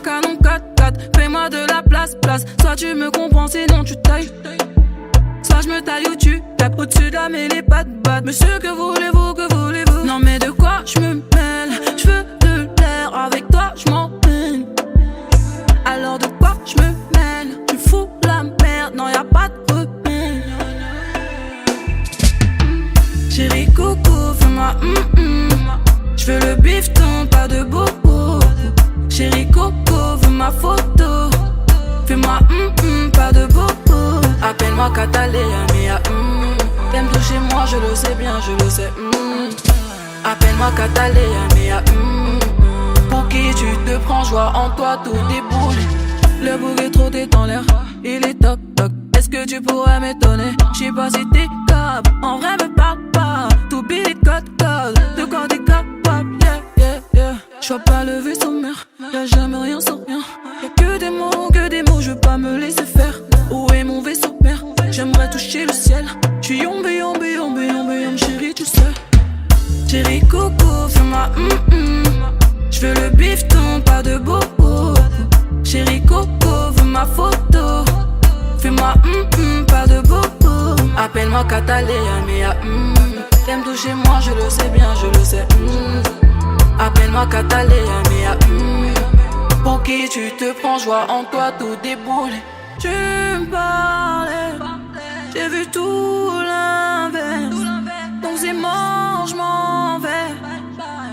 Appelle-moi canon 4-4, fais-moi de la place. Soit tu me comprends, sinon tu tailles. Soit je me taille ou tu tapes au-dessus de la mêlée, pas de batte. Monsieur, que voulez-vous, que voulez-vous? Non mais de quoi je me mêle? Je veux de l'air, avec toi je m'en mêle. Alors de quoi je me mêle? Tu fous la merde, non y'a pas de remède. Chérie coco, fais-moi Je veux le bifton, pas de bobo. Chérie coco, veux ma photo. Fais-moi pas de bobo. Appelle-moi Catalina, mia T'aimes toucher moi, je le sais bien, je le sais Appelle-moi Catalina, mia Pour qui tu te prends, joie en toi, tout déboule. Le bouquet trop t'est en l'air, il est toc toc. Est-ce que tu pourrais m'étonner? J'sais pas si t'es capable, en vrai me parle pas. T'oublies les codes, de quoi t'es capable, yeah. J'vois pas le vaisseau mère, y'a jamais rien sans rien. Y'a que des mots, je veux pas me laisser faire. Où est mon vaisseau mère? J'aimerais toucher le ciel. J'suis yombe, chérie, tu sais. Chérie coco, fais-moi J'veux le bifton, pas de bobo. Chérie coco, veux ma photo. Fais-moi pas de bobo. Appelle-moi Catalina, mia T'aimes toucher moi, je le sais bien, je le sais Appelle-moi Catalina, mia Pour qui tu te prends, joie en toi, tout déboule. Tu me parlais, j'ai vu tout l'inverse. Donc c'est mort, je m'en vais.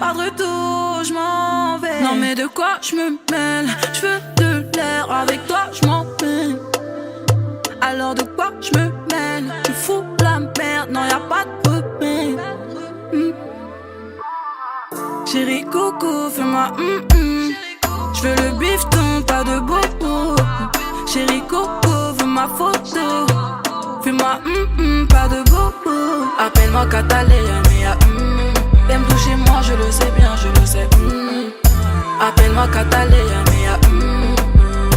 Pas de retour, je m'en vais. Non mais de quoi je me mêle? Je veux de l'air, avec toi je m'en mêle. Alors de quoi je me mêle? Tu fous la merde, non y'a pas de remède. Chérie coco, fais-moi Je veux le bifton, pas de bobo. Chérie coco, veux ma photo. Fais-moi pas de bobo. Appelle-moi Catalina, mia T'aimes toucher moi, je le sais bien, je le sais Appelle-moi Catalina, mia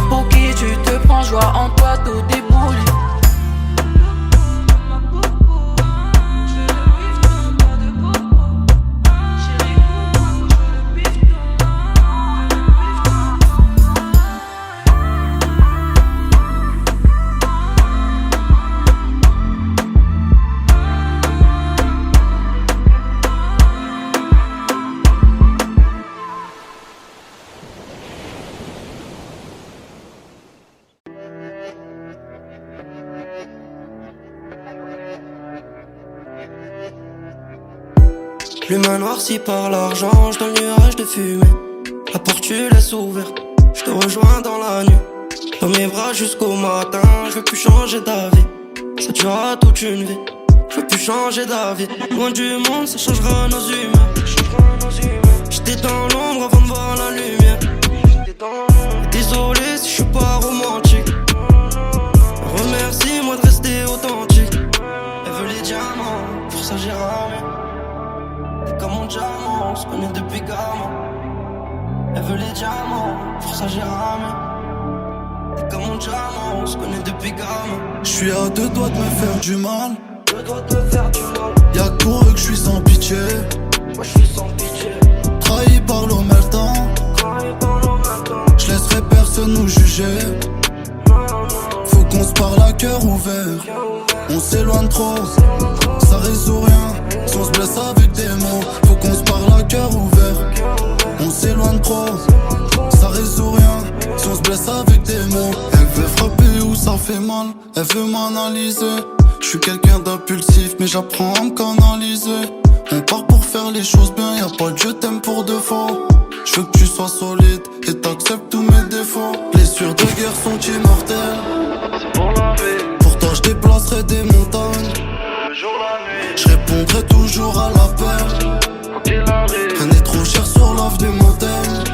Pour qui tu te prends, joie en toi, tout déboule. L'humain noirci par l'argent, je dans le nuage de fumée. La porte tu laisses ouverte, je te rejoins dans la nuit. Dans mes bras jusqu'au matin, je veux plus changer d'avis. Ça durera toute une vie, je veux plus changer d'avis. Loin du monde, ça changera nos humeurs. J'étais dans l'ombre avant de voir la lumière. Désolé si je suis pas romantique. Remercie-moi de rester authentique. Elle veut les diamants, pour ça j'ai ramé. Comme mon diamant, on se connaît depuis gamin. Elle veut les diamants, pour ça j'ai ramé. Comme mon diamant, on se connaît depuis gamin. J'suis à deux doigts de me faire du mal. Y'a que pour eux que j'suis sans pitié. Moi j'suis sans pitié. Trahi par l'omertan. J'laisserai personne nous juger. Faut qu'on se parle à cœur ouvert. On s'éloigne trop, ça résout rien. Si on se blesse avec des mots, faut qu'on se parle à cœur ouvert. On s'éloigne trop, ça résout rien. Si on se blesse avec des mots, elle veut frapper où ça fait mal, elle veut m'analyser. Je suis quelqu'un d'impulsif, mais j'apprends à me canaliser. On part pour faire les choses bien, y'a pas de je t'aime pour de faux. Je veux que tu sois solide et t'acceptes tous mes défauts. Blessures de guerre sont immortelles. C'est pour la vie. Pour toi je déplacerai des montagnes. Le jour, la nuit. Je répondrai toujours à l'appel. Quand il arrive. Rien n'est trop cher sur l'avenue moderne.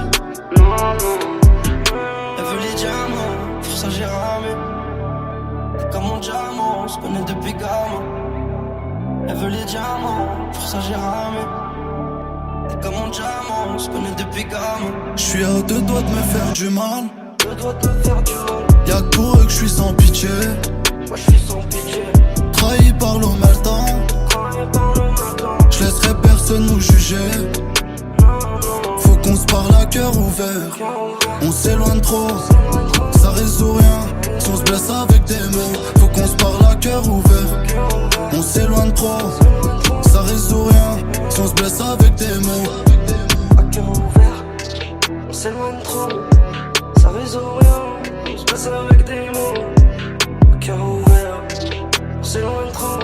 Elle veut les diamants, pour ça j'ai ramé. Comme mon diamant, on se connaît depuis gamin. Elle veut les diamants, pour ça j'ai ramé. Comme mon diamant, on se connaît depuis gamin. J'suis à deux doigts de me faire du mal. Deux doigts de me faire du mal. Y'a que pour eux que j'suis sans pitié. Moi j'suis sans pitié. Trahi par l'omertan. J'laisserai personne nous juger. Faut qu'on se parle à cœur ouvert. ouvert. On s'éloigne trop, ça résout rien. Si on se blesse avec des mots, faut qu'on se parle à cœur ouvert. On s'éloigne trop, ça résout rien. Si on se blesse avec des mots, à cœur ouvert. On s'éloigne trop, ça résout rien. On se blesse avec des mots, à cœur ouvert. On s'éloigne trop,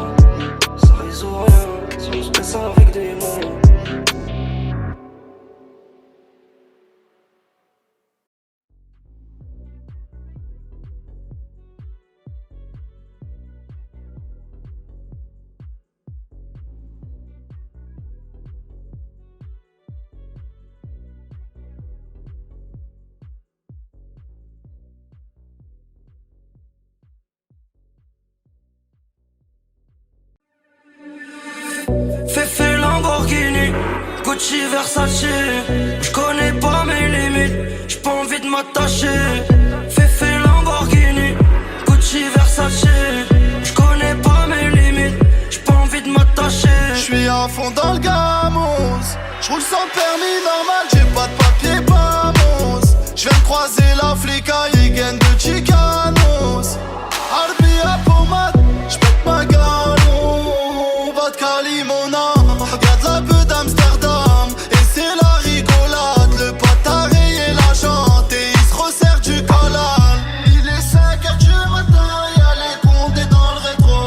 ça résout rien. Si on se blesse avec des mots. Fefe Lamborghini, Gucci Versace. J'connais pas mes limites, j'ai pas envie de m'attacher. Fefe Lamborghini, Gucci Versace. J'connais pas mes limites, j'ai pas envie de m'attacher. j'suis à fond dans le gamos. J'roule sans permis normal, j'ai pas de papier, pas mousse. J'viens de croiser la flicaille, gaine de Chicanos. Harbi à pommade, j'pète ma galon. Vodka limona, y'a de la peu d'Amsterdam. Et c'est la rigolade, le pote a rayé la jante. Et il se resserre du collal. Il est 5h du matin, y'a les condés dans le rétro.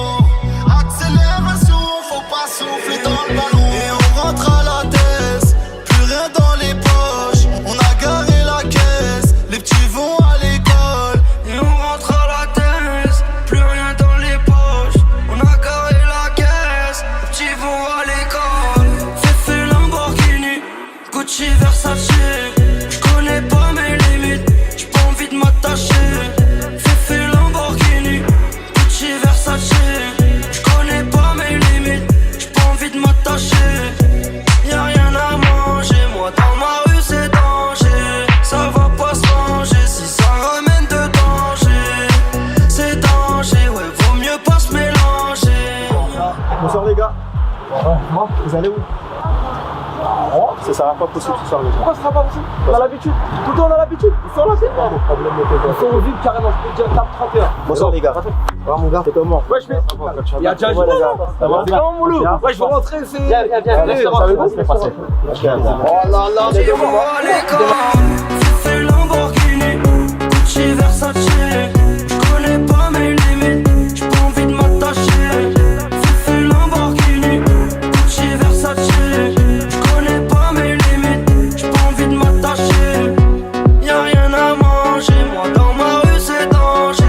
Accélération, faut pas souffler dans le ballon. Et on rentre à la tête, plus rien dans les poches. On a garé la caisse, les petits vont à l'école. Et on rentre à la tête, plus rien dans les poches. On a carré la caisse, les petits vont à l'école. Fefe Lamborghini, Gucci Versace. J'connais pas mes limites, j'ai pas envie de m'attacher. Fefe Lamborghini, Gucci Versace. J'connais pas mes limites, j'ai pas envie de m'attacher. Y'a rien à manger, moi dans ma rue c'est danger. Ça va pas se ranger si ça ramène de danger. C'est danger, ouais, vaut mieux pas se mélanger. Bonsoir les gars. Moi, vous allez où? Ça sera pas possible ce soir les gars. Pourquoi ça sera pas possible? On a l'habitude. Tout le temps on a l'habitude. Ils sont là, c'est quoi? Ils sont au vide carrément. Je peux dire tape 31. Bonsoir les gars. Voilà mon gars. C'est comment? Ouais, je fais. Il y a déjà un jour là. C'est comment mon loup? Ouais, je vais rentrer. C'est. Viens. C'est passé. Oh là là, c'est moi. Fefe Lamborghini, Gucci Versace. J'connais pas mes limites, j'ai pas envie de m'attacher. Fefe Lamborghini, Gucci Versace. J'connais pas mes limites, j'ai pas envie de m'attacher. Y'a rien à manger, moi dans ma rue c'est danger.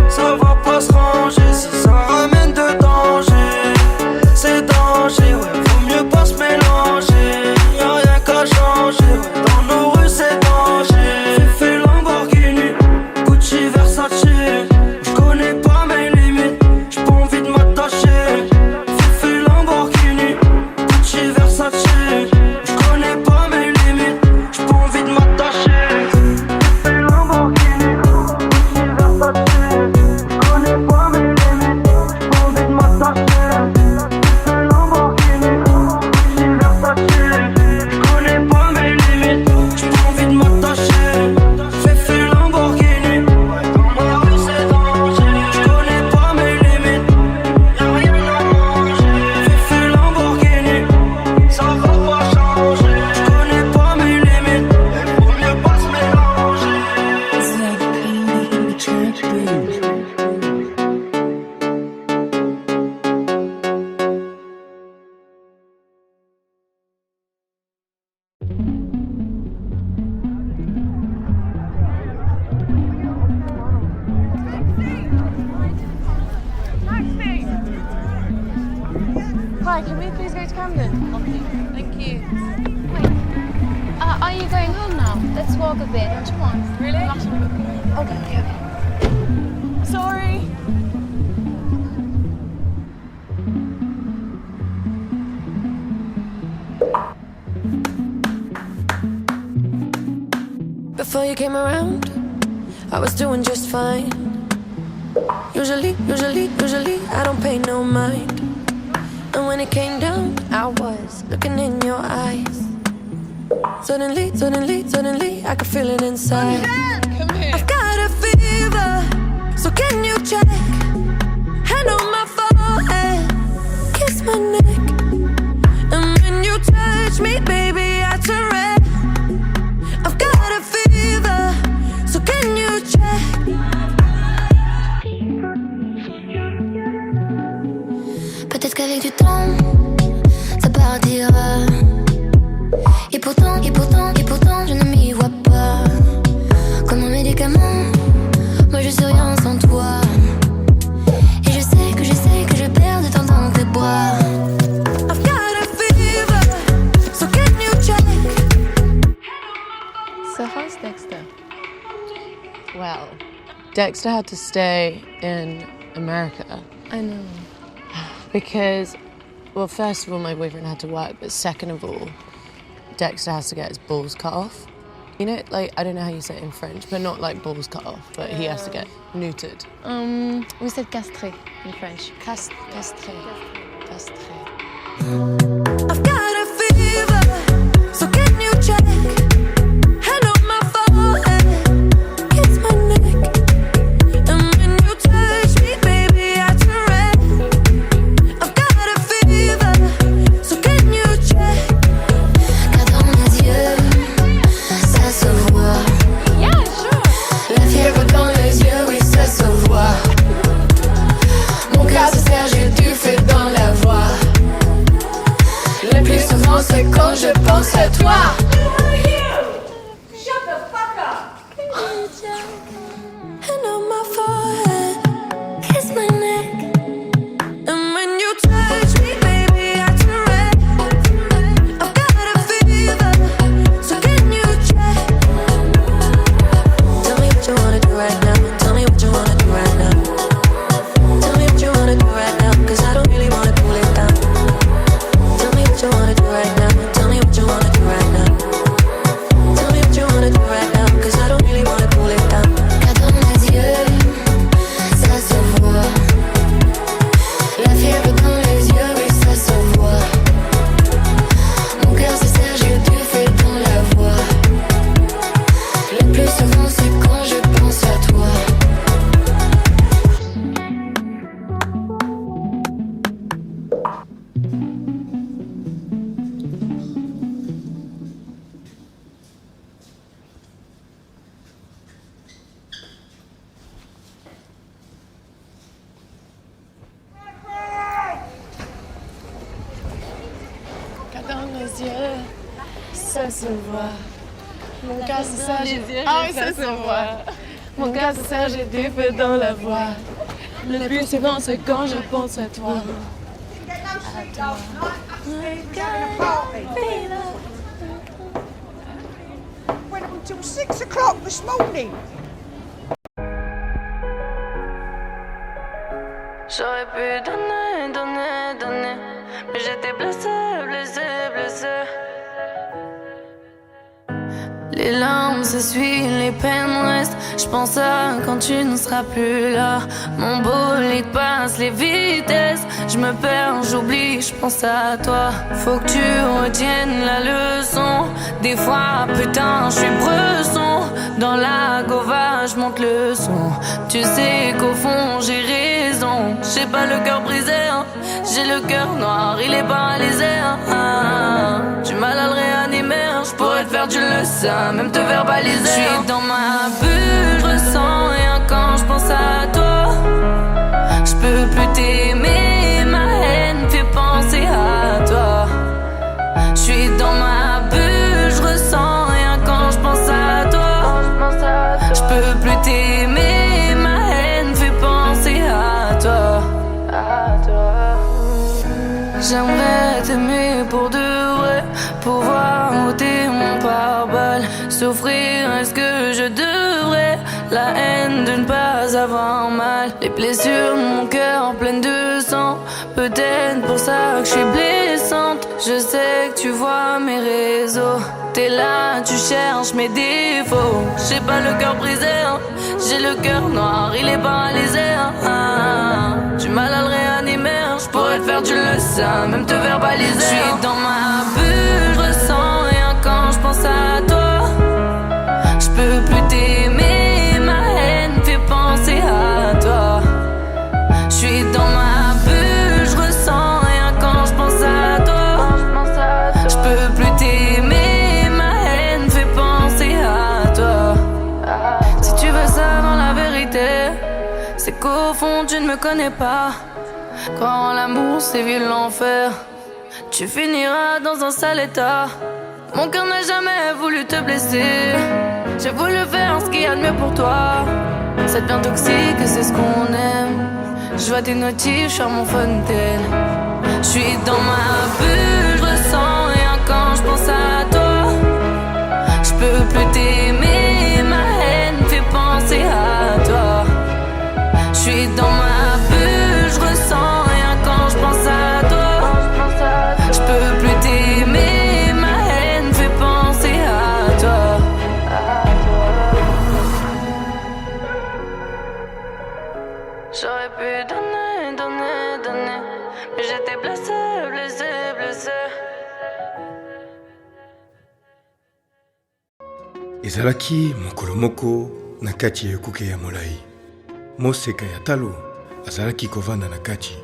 Ça va pas se ranger si ça ramène de danger. C'est danger, ouais, vaut mieux pas se mélanger. Y'a rien qu'à changer, ouais, dans nos rues c'est danger. Fefe Lamborghini, Gucci Versace. J'connais pas mes limites, j'ai pas envie de m'attacher. Fefe Lamborghini, Gucci Versace. J'connais pas mes limites, j'ai pas envie de m'attacher. Fefe Lamborghini, Gucci Versace. J'connais pas mes limites, j'ai pas envie de m'attacher. Fefe Lamborghini, Gucci Versace. J'connais pas mes limites, j'ai pas envie de m'attacher. Fefe Lamborghini, dans ma rue c'est danger. J'connais pas mes limites, y'a rien à manger. Fefe Lamborghini, ça va pas changer. J'connais pas mes limites, vaut mieux pas se mélanger. Hi, can we please go to Camden? Thank you. Are you going home now? Let's walk a bit, don't you want? Really? Okay. Sorry. Before you came around, I was doing just fine. Usually, I don't pay no mind. And when it came down, I was looking in your eyes. Suddenly, I can feel it inside. I've got a fever, so can you check? Hand on my forehead, kiss my neck. And when you touch me, baby, I turn red. I've got a fever, so can you check? Peut-être qu'avec du temps, ça partira. Et pourtant, je ne m'y vois pas. Comme un médicament, moi je suis rien sans toi. Et je sais que je perds de temps dans tes bras. I've got a fever, so can you check? So how's Dexter? Well, Dexter had to stay in America. I know. Because, well, first of all, my boyfriend had to work, but second of all, Dexter has to get his balls cut off. You know, like, I don't know how you say it in French, but not like balls cut off, but he has to get neutered. We said castré in French. Castré. I've got a fever, so can you check? Hand on my forehead, kiss my neck. And when you touch me, baby, I turn red. I've got a fever, so can you check? Car dans mes yeux, ça se voit. Yeah, sure. La fièvre dans les yeux, oui, ça se voit. Mon cœur se serre, j'ai du feu dans la voix. Le plus souvent, c'est quand je pense à toi. Hand on my forehead, kiss my neck. And when you touch me, baby, I turn red. I've got a fever, so can you check? Tell me what you wanna do right now. Tell me what you wanna do right now. Tell me what you wanna do right now, 'cause I don't really wanna cool it down. Tell me what you wanna do right now. Tell me what you wanna do right now. Tell me what you wanna do right now, 'cause I don't really wanna cool it down. Car dans mes yeux, ça se voit. La fièvre dans les yeux, oui, ça se voit. Mon cœur se serre, j'ai du feu dans la voix. Le plus souvent, c'est quand je pense à toi. Car dans mes yeux, ça se voit. Mon cœur se serre, j'ai du feu. Ah oui, ça se voit. Mon cœur se serre, j'ai du feu dans la voix. Le plus souvent, c'est quand je pense à toi. Went up until 6 o'clock this morning. J'aurais pu donner, mais j'étais blessée. Les larmes s'essuient, les peines restent. J'pense à quand tu ne seras plus là. Mon bolide passe les vitesses. J'me perds, j'oublie, j'pense à toi. Faut que tu retiennes la leçon. Des fois, putain, j'suis bresson. Dans la gova, j'monte le son. Tu sais qu'au fond, j'ai raison. J'ai pas le cœur brisé, hein. J'ai le cœur noir, il est paralysé, hein. Du mal à le réanimer, hein. J'pourrais te faire, tu le sais, même te verbaliser. J'suis dans ma bulle, j'ressens rien quand j'pense à toi. J'peux plus t'aimer, ma haine fait penser à toi. J'suis dans ma bulle, j'ressens rien quand j'pense à toi. J'peux plus t'aimer, ma haine fait penser à toi. J'aimerais t'aimer pour de vrai, pouvoir ôter mon pare-balles. Souffrir, est-ce que je devrais? La haine de ne pas avoir mal. Les blessures de mon cœur pleines de sang. Peut-être pour ça que je suis blessante. Je sais que tu vois mes réseaux. T'es là, tu cherches mes défauts. J'ai pas le cœur brisé, hein. J'ai le cœur noir, il est paralysé, hein. Du mal à le réanimer, hein. J'pourrais te faire, tu le sais, même te verbaliser. J'suis dans ma bulle, j'ressens rien quand me connais pas. Croire en l'amour, c'est vivre l'enfer. Tu finiras dans un sale état. Mon cœur n'a jamais voulu te blesser. J'ai voulu faire ce qu'il y a de mieux pour toi. Ça devient toxique, c'est ce qu'on aime. Je vois tes notifs, je suis à mon fontaine. Je suis dans ma bulle, je ressens rien quand je pense à toi. Je peux plus t'aimer, ma haine fait penser à toi. Je suis dans ma bulle, je ressens rien quand je pense à toi. Je peux plus t'aimer, ma haine fait penser à toi. J'aurais pu donner, donner, donner, mais j'étais blessée, blessée, blessée. ezalaki mokolo moko na kati ya ekuke ya molai. Moseka ya talo azalaki kovanda na kati.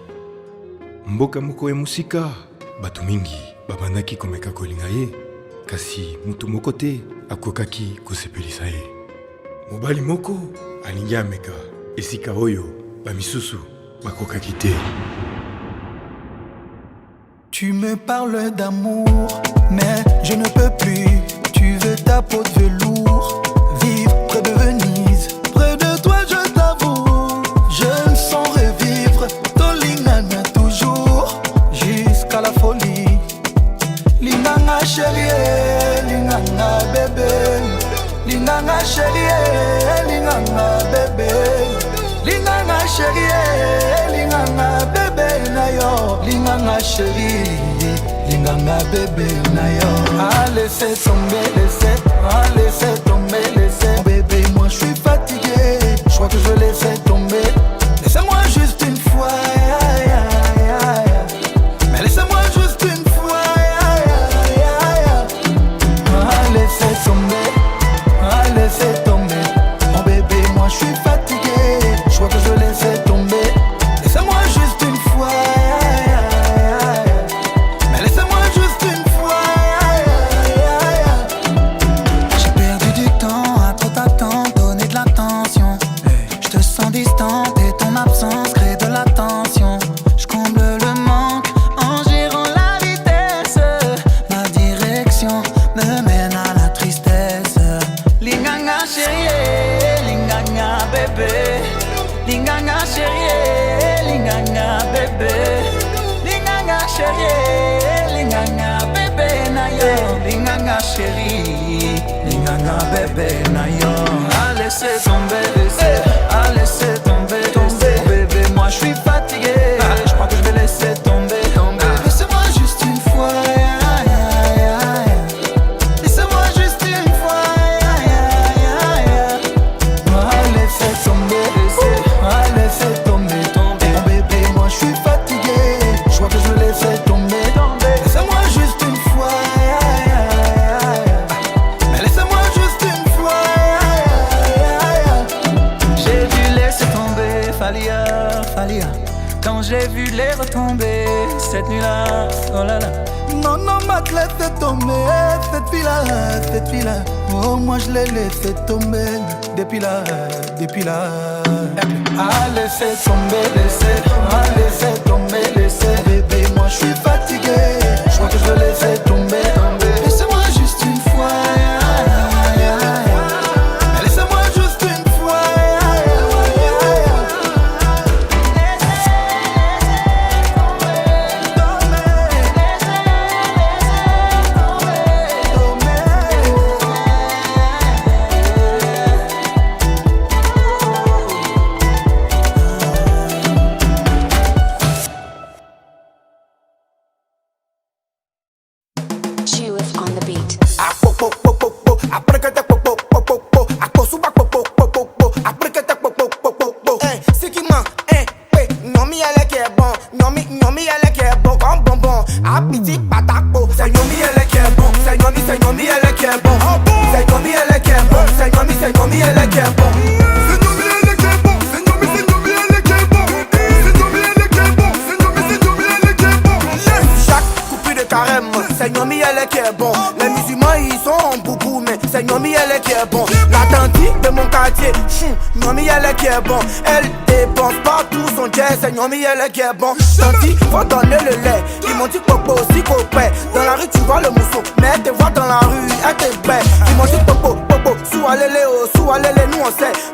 Mboka moko ya musika, bato mingi babandaki komeka kolinga ye, kasi mutu moko te akokaki kosepelisa ye. Mobali moko alingi ameka esika oyo bamisusu bakokaki te. Tu me parles d'amour, mais je ne peux plus. Tu veux ta peau de velours, vivre près de Venise. Près de toi je t'avoue, je me sens revivre. Tolingana toujours, jusqu'à la folie. Linganga chérie, linganga bébé. Linganga chérie, linganga bébé. Linganga chérie, linganga bébé nayo. Linganga chérie, linganga bébé nayo. Ah laissez tomber, laissez tomber, laissez. Bébé moi je suis fatigué, je crois que je laissais tomber. Laissez-moi juste une fois, mais laissez-moi juste une fois. Ah laissez tomber, oh bébé moi je suis fatigué, je crois que je laissais tomber. Laissez-moi juste une fois, mais laissez-moi juste une fois. J'ai perdu du temps à trop t'attendre, donner de l'attention. Je te sens distante et ton absence crée de la tension. Je comble le manque en gérant la vitesse. Ma direction me mène à la tristesse. Linganga chérie, linganga bébé. Linganga chérie, linganga bébé. Linganga chérie, linganga bébé nayo. Linganga chérie, linganga bébé nayo. Ah laissez tomber, laissez tomber, tomber. Bébé moi je suis fatigué, je crois que je vais laisser tomber, tomber. Laissez-moi juste une fois. Laissez-moi juste une fois. Ah laissez tomber, laissez tomber, tomber. Mon bébé moi je suis fatigué, je crois que je vais laisser tomber, tomber. Laissez-moi juste une fois. Mais laissez-moi juste une fois. J'ai dû laisser tomber, Falia. Quand j'ai vu les retomber cette nuit-là, oh là là. Non, Matt, laisse tomber cette fille-là. Oh, moi je l'ai laissé tomber depuis là. Ah, laissez tomber, laissez tomber, laissez. Bébé, moi je suis fatigué, je crois que je vais laisser tomber, tomber. Laissez-moi juste une fois. Mais laissez-moi juste une fois. Judith on the beat. Seigneur, elle est qui est bon. Les musulmans ils sont beaucoup, mais c'est Nomi elle qui est bon. La tante de mon quartier, Nomi elle qui est bon. Elle dépense pas tout son jet, c'est Nomi elle qui est bon. Tanti, faut donner le lait. Ils m'ont dit popo aussi copain. Dans la rue tu vois le mousseau, mais te vois dans la rue, elle te bête. Ils m'ont dit popo, popo, sous alélé,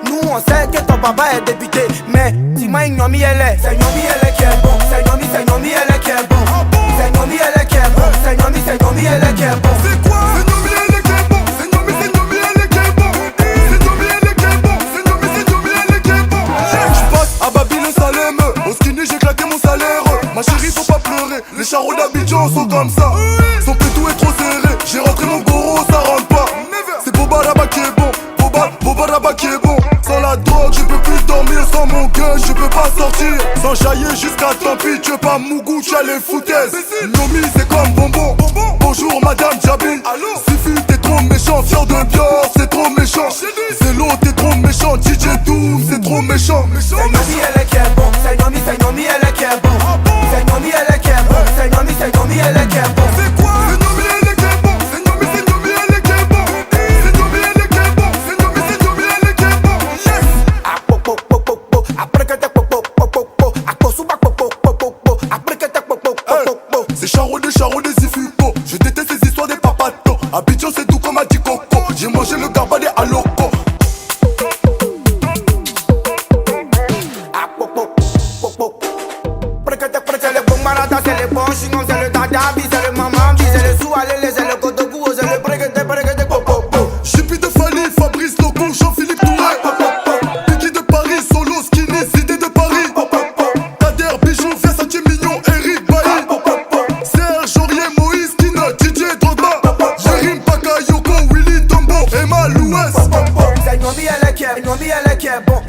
nous on sait que ton papa est député. Mais dis-moi Nomi elle est, c'est Nomi elle qui est bon. C'est Nomi elle qui est bon. C'est Nomi elle qui est bon. C'est Nomi elle qui est bon. C'est quoi? C'est Nomi elle qui est bon. C'est Nomi elle qui est bon. C'est Nomi elle qui est bon. C'est Nomi elle qui est bon. J'passe à Babylone Salem. Au skinny j'ai claqué mon salaire. Ma chérie faut pas pleurer. Les charros d'Abidjan sont comme ça. Son pétou est trop serré. J'ai rentré mon goro, ça rentre pas. C'est Boba là-bas qui est bon. Boba là-bas qui est bon. Sans la drogue je peux plus dormir. Sans mon gun je peux pas sortir. Sans chailler jusqu'à tant pis. Tu veux pas Mougou, tu as les foutaises. Nomi c'est comme bonbon. Bonjour madame Jabi. Suffit t'es trop méchant. Fier de Bior c'est trop méchant. Zélo t'es trop méchant. DJ Doom c'est trop méchant. C'est Nomi elle qui est bon. C'est Nomi elle qui est bon. C'est Nomi elle qui est bon. C'est Nomi elle qui est bon. C'est quoi? C'est Nomi elle qui est bon. C'est Nomi elle qui est bon. C'est Nomi elle qui est bon. C'est Nomi elle qui est bon. Yes. C'est Charo des Zifupo. Je déteste ces histoires des papatos. Abidjan c'est tout comme a dit Coco. J'ai mangé le garba des Aloko. C'est le bon marada, c'est le bon chignon, c'est le dadabi, c'est le mamambi, c'est le soualélé, c'est le kodogou, c'est le breguete popo. Jippy de Fali, Fabrice Loco, Jean-Philippe Touré. Biggie de Paris, Solo, Skinny, Zidé de Paris. Kader, Bijou, Versace, Mignon, Eric Bailly. Serge, Aurier, Moïse, Kino, DJ Drogba. Jérim, Bakayoko, Willy, Tombo, Emma, Louès. C'est Nomi elle qui est bon. C'est Nomi elle qui est bon.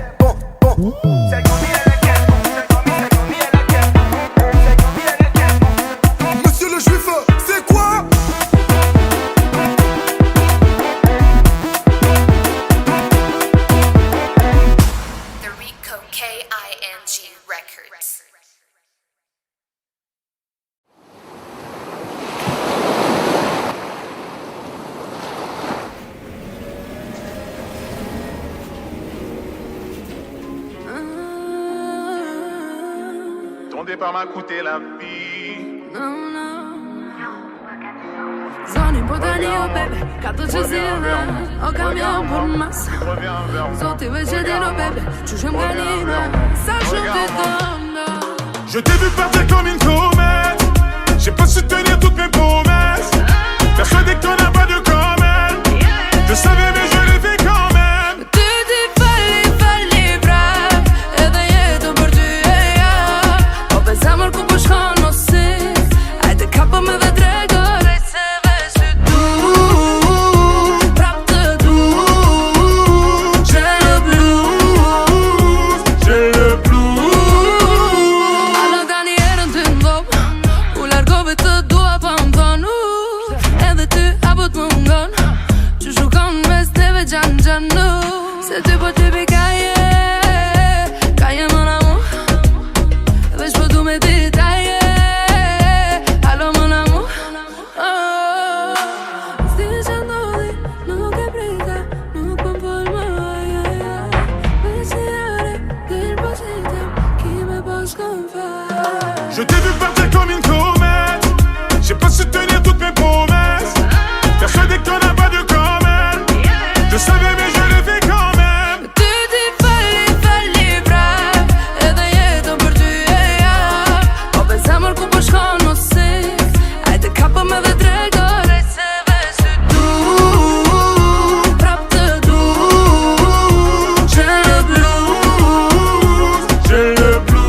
Monsieur le juif, c'est quoi? The Rico K-I-N-G Records. Ton départ m'a coûté la vie. Zoni podanio, baby, kato ci zile O camion por massa Zoti veće dino, baby, čužem ganina Sažem te donna. Je t'ai vu partir comme une comète. J'ai pas su tenir toutes mes promesses. Persuadé que t'en as pas de comme elle. Je savais mais je l'ai fait quand même. Tu ti falli brav Edhe jetën për ty e ja Po bezamër ku po shkon mos si Ajde kapo me dhe drego Rejt se veç ty du Prap të du J'ai le blues J'ai le blues. Alo tani erën ty ndop U largove të dua pa më thonu Edhe ty apo të më ngon Që shukon mes teve gjanë Se ty po ty pi Kaje mon amour Veç po du me ditaje Alo mon amour S'ti që ndodhi Nuk e prita Nuk po m'fol më Veç një are Del po qitem Ki me po shkon fal Je t'ai vu partir comme une comète. J'ai pas su tenir toutes mes promesses. Persuadé que t'en as pas de comme elle. Je savais mais je l'ai fait quand même. Tu ti falli brav Edhe jetën për ty e ja Po bezamër ku po shkon mos si Ajde kapo me dhe drego Rejt se veç ty du Prap të du J'ai le blues J'ai le blues.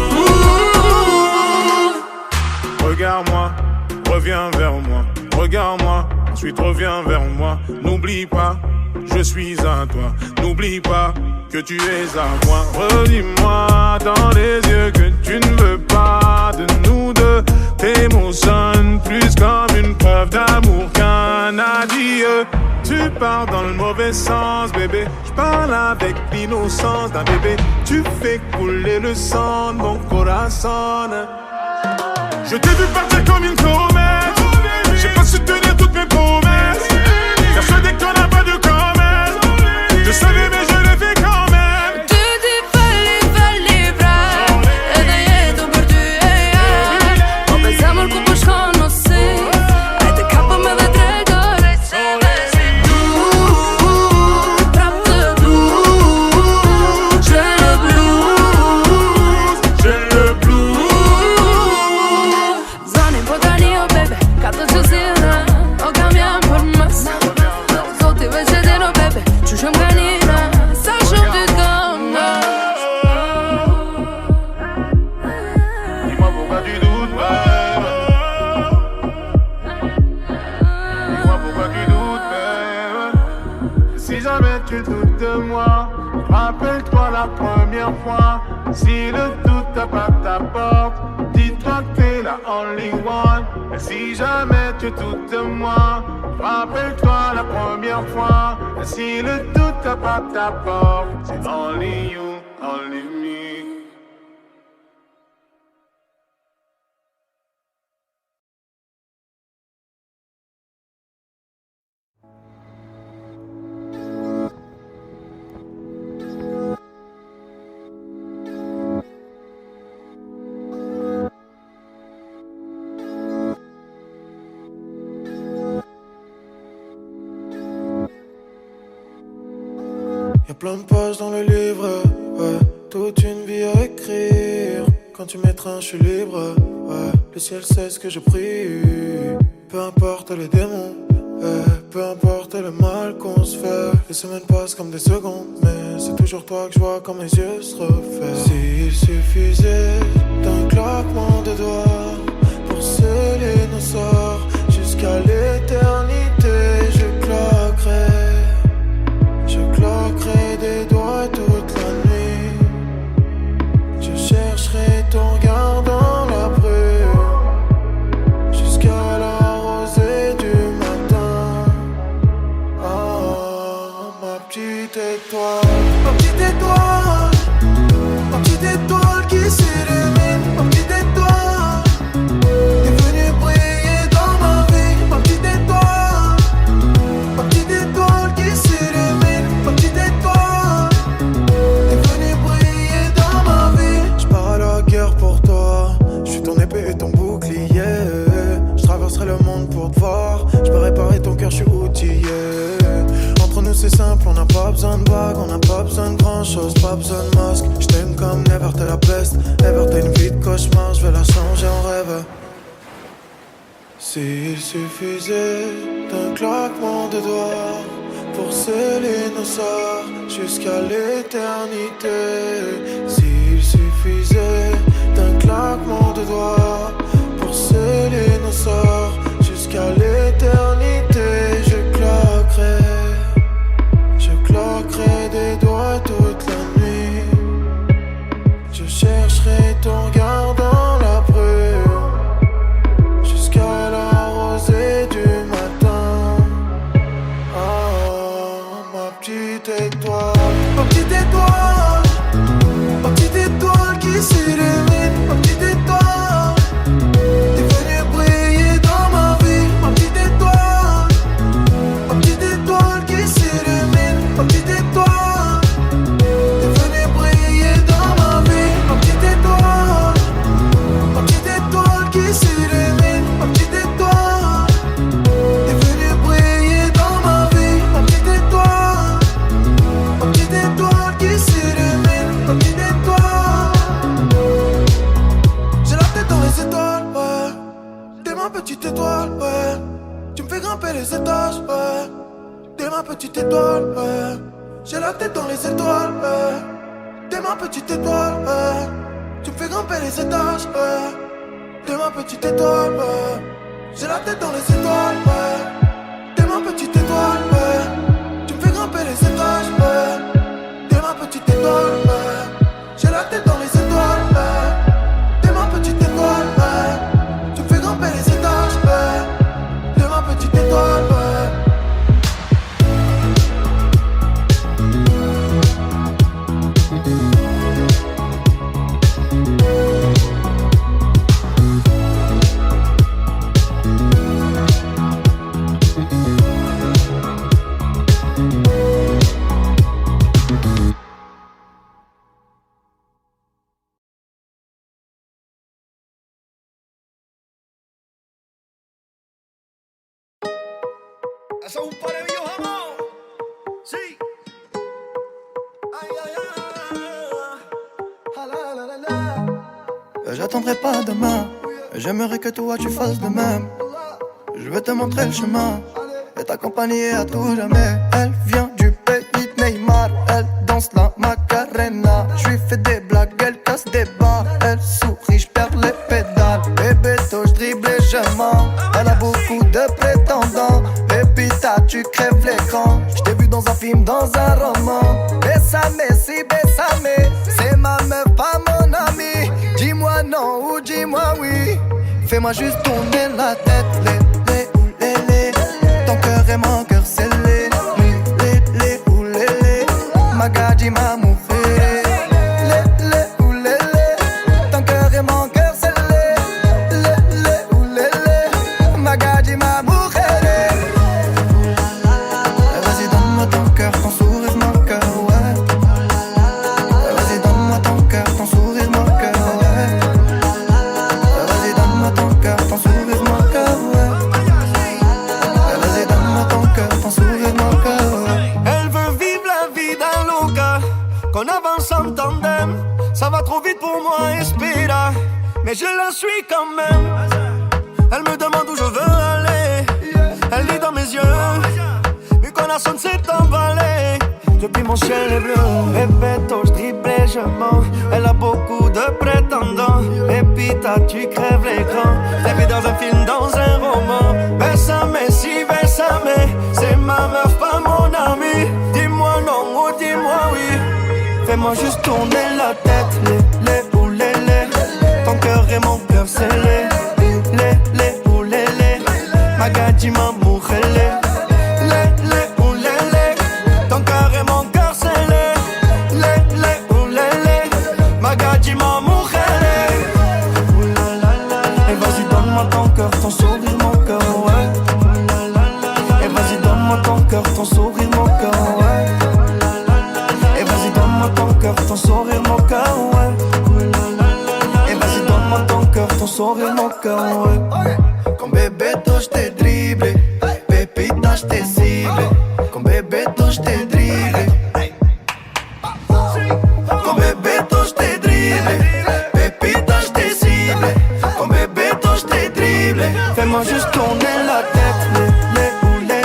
Regarde-moi, reviens vers moi. Regarde-moi, ensuite reviens vers moi. N'oublie pas, je suis à toi. N'oublie pas que tu es à moi. Redis-moi dans les yeux que tu ne veux pas de nous deux. Tes mots sonnent plus comme une preuve d'amour qu'un adieu. Tu pars dans le mauvais sens, bébé. Je parle avec l'innocence d'un bébé. Tu fais couler le sang de mon corazon. Je t'ai vu partir comme une comète. J'ai pas su tenir toutes mes promesses. Persuadé que t'en as pas de corps. tu doutes de moi, rappelle-toi la première fois. Si le doute tape à ta porte, dis-toi que t'es la only one. Et si jamais tu doutes de moi, rappelle-toi la première fois. Et si le doute tape à ta porte, c'est only you, only me. Y'a plein de pages dans le livre, ouais, toute une vie à écrire. Quand tu m'étreins, je suis libre, ouais, le ciel sait ce que je prie. Peu importe les démons, peu importe le mal qu'on se fait. Les semaines passent comme des secondes, mais c'est toujours toi que je vois quand mes yeux se refaient. S'il suffisait d'un claquement de doigts pour sceller nos sorts jusqu'à l'éternité, je claquerai des doigts toute la nuit. Je chercherai ton regard dans la brume jusqu'à la rosée du matin. Ah, ma petite étoile, ma petite étoile, ma petite étoile qui s'illumine, ma petite étoile, t'es venue briller dans ma vie, ma petite étoile, ma petite étoile qui s'illumine, ma petite étoile, t'es venue briller dans ma vie. J'pars à la guerre pour toi, j'suis ton épée et ton bouclier. J'traverserai le monde pour te voir, j'peux réparer ton cœur, j'suis outillé. Entre nous c'est simple, on n'a pas besoin de bague, on n'a pas besoin de grand chose, pas besoin de masque. J't'aime comme never, t'es la peste, ever t'es une vie de cauchemar, j'vais la changer en rêve. S'il suffisait d'un claquement de doigts pour sceller nos sorts jusqu'à l'éternité. S'il suffisait d'un claquement de doigts pour sceller nos sorts jusqu'à l'éternité, je claquerai des doigts toute la nuit. Je chercherai ton regard dans la brume jusqu'à la rosée du matin. Ah, ma petite étoile, ma petite étoile, ma petite étoile qui s'illumine, ma petite étoile, t'es venue briller dans ma vie, ma petite étoile, ma petite étoile qui s'illumine, ma petite étoile, t'es venue briller dans ma vie, ma petite étoile, ma petite étoile qui s'illumine, ma petite étoile, t'es venue briller dans ma vie, ma petite étoile, ma petite étoile qui s'illumine, ma petite étoile. J'ai la tête dans les étoiles, ouais. T'es ma petite étoile, ouais. Tu me fais grimper les étages, ouais. T'es ma petite étoile, ouais. J'ai la tête dans les étoiles, ouais. T'es ma petite étoile, ouais. Tu me fais grimper les étages, ouais. T'es ma petite étoile, ouais. J'ai la tête dans les étoiles, ouais. T'es ma petite étoile, ouais. Tu me fais grimper les étages, ouais. T'es ma petite étoile, ouais. J'ai la tête dans les étoiles, ouais. T'es ma petite étoile, ouais. Tu me fais grimper les étages, ouais. T'es ma petite étoile, ouais. Eso es un parevillo jamón. Sí. Aïe, aïe, aïe. J'attendrai pas demain. J'aimerais que toi tu fasses de même. Je vais te montrer le chemin et t'accompagner à tout jamais. Elle vient du pays de Neymar. Elle danse la Macarena. Je lui fais des blagues, elle casse des barres. Elle sourit, je perds les pédales. Bébé, je dribble et je mens. Elle a beaucoup de prétendants. Pépita, tu crèves l'écran. Je t'ai vu dans un film, dans un roman. bésame, si bésame. C'est ma meuf, pas mon ami. Dis-moi non ou dis-moi oui. Fais-moi juste tourner la tête, les. Ton cœur est mon cœur scellé. Les ou les. Magadji ma mujer. Les ou les. Ton cœur est mon cœur scellé. Les ou les. Magadji ma mujer. Vas-y donne-moi ton cœur, ton sourire, mon cœur, ouais. Vas-y donne-moi ton cœur, ton sourire, mon cœur, ouais. Vas-y donne-moi ton cœur, ton sourire, mon cœur, ouais. Vas-y donne-moi ton cœur, ton sourire, mon cœur, ouais. Elle veut vivre la vie d'un loca, qu'on avance en tandem. Ça va trop vite pour moi, espera, mais je la suis quand même. Elle me demande où je veux aller. Elle lit dans mes yeux, vu qu'on a sonné s'est emballé. Depuis mon ciel est bleu, répéto, je dribble et je mens. Elle a beaucoup de prétendants. Pépita, tu crèves l'écran. T'es vu dans un film, dans un roman. Bésame, si bésame. C'est ma meuf, pas mon ami. Dis-moi non ou dis-moi oui. Fais-moi juste tourner la tête. Les ou les. Ton cœur et mon cœur scellé. Les ou les. Magadji ma mujer. Les ou les. Ton cœur et mon cœur scellé. Les ou les. Magadji ma mujer. Et vas-y donne-moi ton cœur, ton sourire, mon cœur, ouais. Et vas-y donne-moi ton cœur, ton sourire, mon cœur, ouais. Et vas-y donne-moi ton cœur, ton sourire, mon cœur, ouais. Et vas-y donne-moi ton cœur, ton sourire, mon cœur, ouais. Con Bebeto j't'ai dribblé, Pépita j't'ai ciblé. Con Bebeto j't'ai dribblé. Con Bebeto j't'ai dribblé, Pépita j't'ai ciblé. Con Bebeto j't'ai dribblé. Fais-moi juste tourner la tête. Les ou les.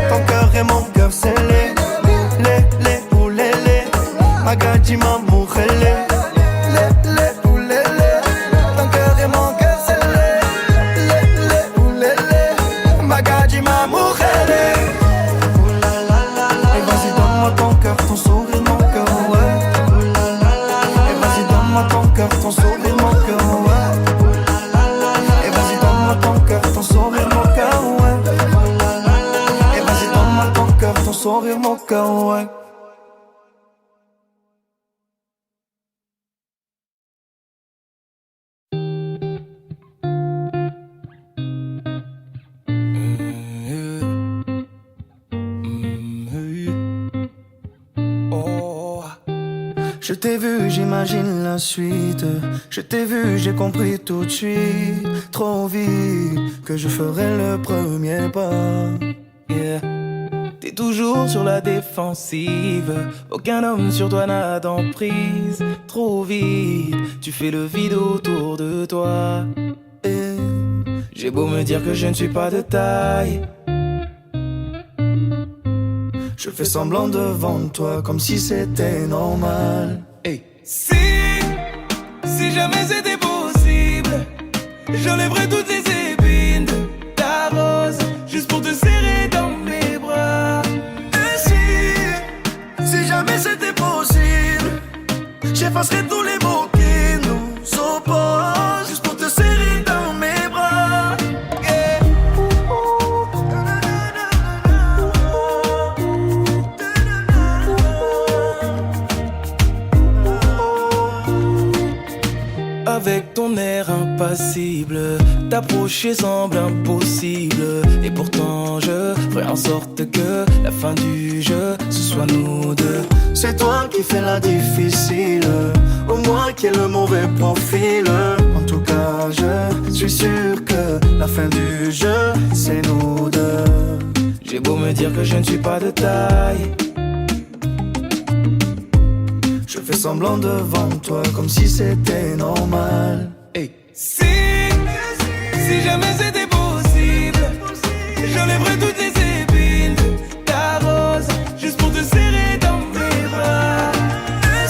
Ton cœur et mon cœur scellé. Les ou les. Magadji ma mujer. Les ou les. Ton cœur et mon cœur scellé. Les ou les. Magadji ma mujer. Et vas-y donne-moi ton cœur, ton sourire, mon cœur, ouais. Et vas-y donne-moi ton cœur, ton sourire, mon cœur, ouais. Et vas-y donne-moi ton cœur, ton sourire, mon cœur, ouais. Et vas-y donne-moi ton cœur, ton sourire, mon cœur, ouais. Je t'ai vu, j'imagine la suite. Je t'ai vu, j'ai compris tout de suite. Trop vite que je ferai le premier pas. Yeah. T'es toujours sur la défensive. Aucun homme sur toi n'a d'emprise. Trop vite, tu fais le vide autour de toi. Et j'ai beau me dire que je ne suis pas de taille. Je fais semblant devant toi comme si c'était normal. Hey. Si jamais c'était possible, j'enlèverais toutes les épines de ta rose, juste pour te serrer dans mes bras. Et si jamais c'était possible, j'effacerais tous les mots qui nous opposent, juste pour te serrer dans mes bras. Yeah. Avec ton air impassible, t'approcher semble impossible. Et pourtant je ferai en sorte que la fin du jeu, ce soit nous deux. C'est toi qui fais la difficile, au moins qui est le mauvais profil. En tout cas je suis sûr que la fin du jeu, c'est nous deux. J'ai beau me dire que je ne suis pas de taille, je fais semblant devant toi comme si c'était normal. Hey. Si jamais c'était possible, j'enlèverais toutes les épines de ta rose, juste pour te serrer dans mes bras. Et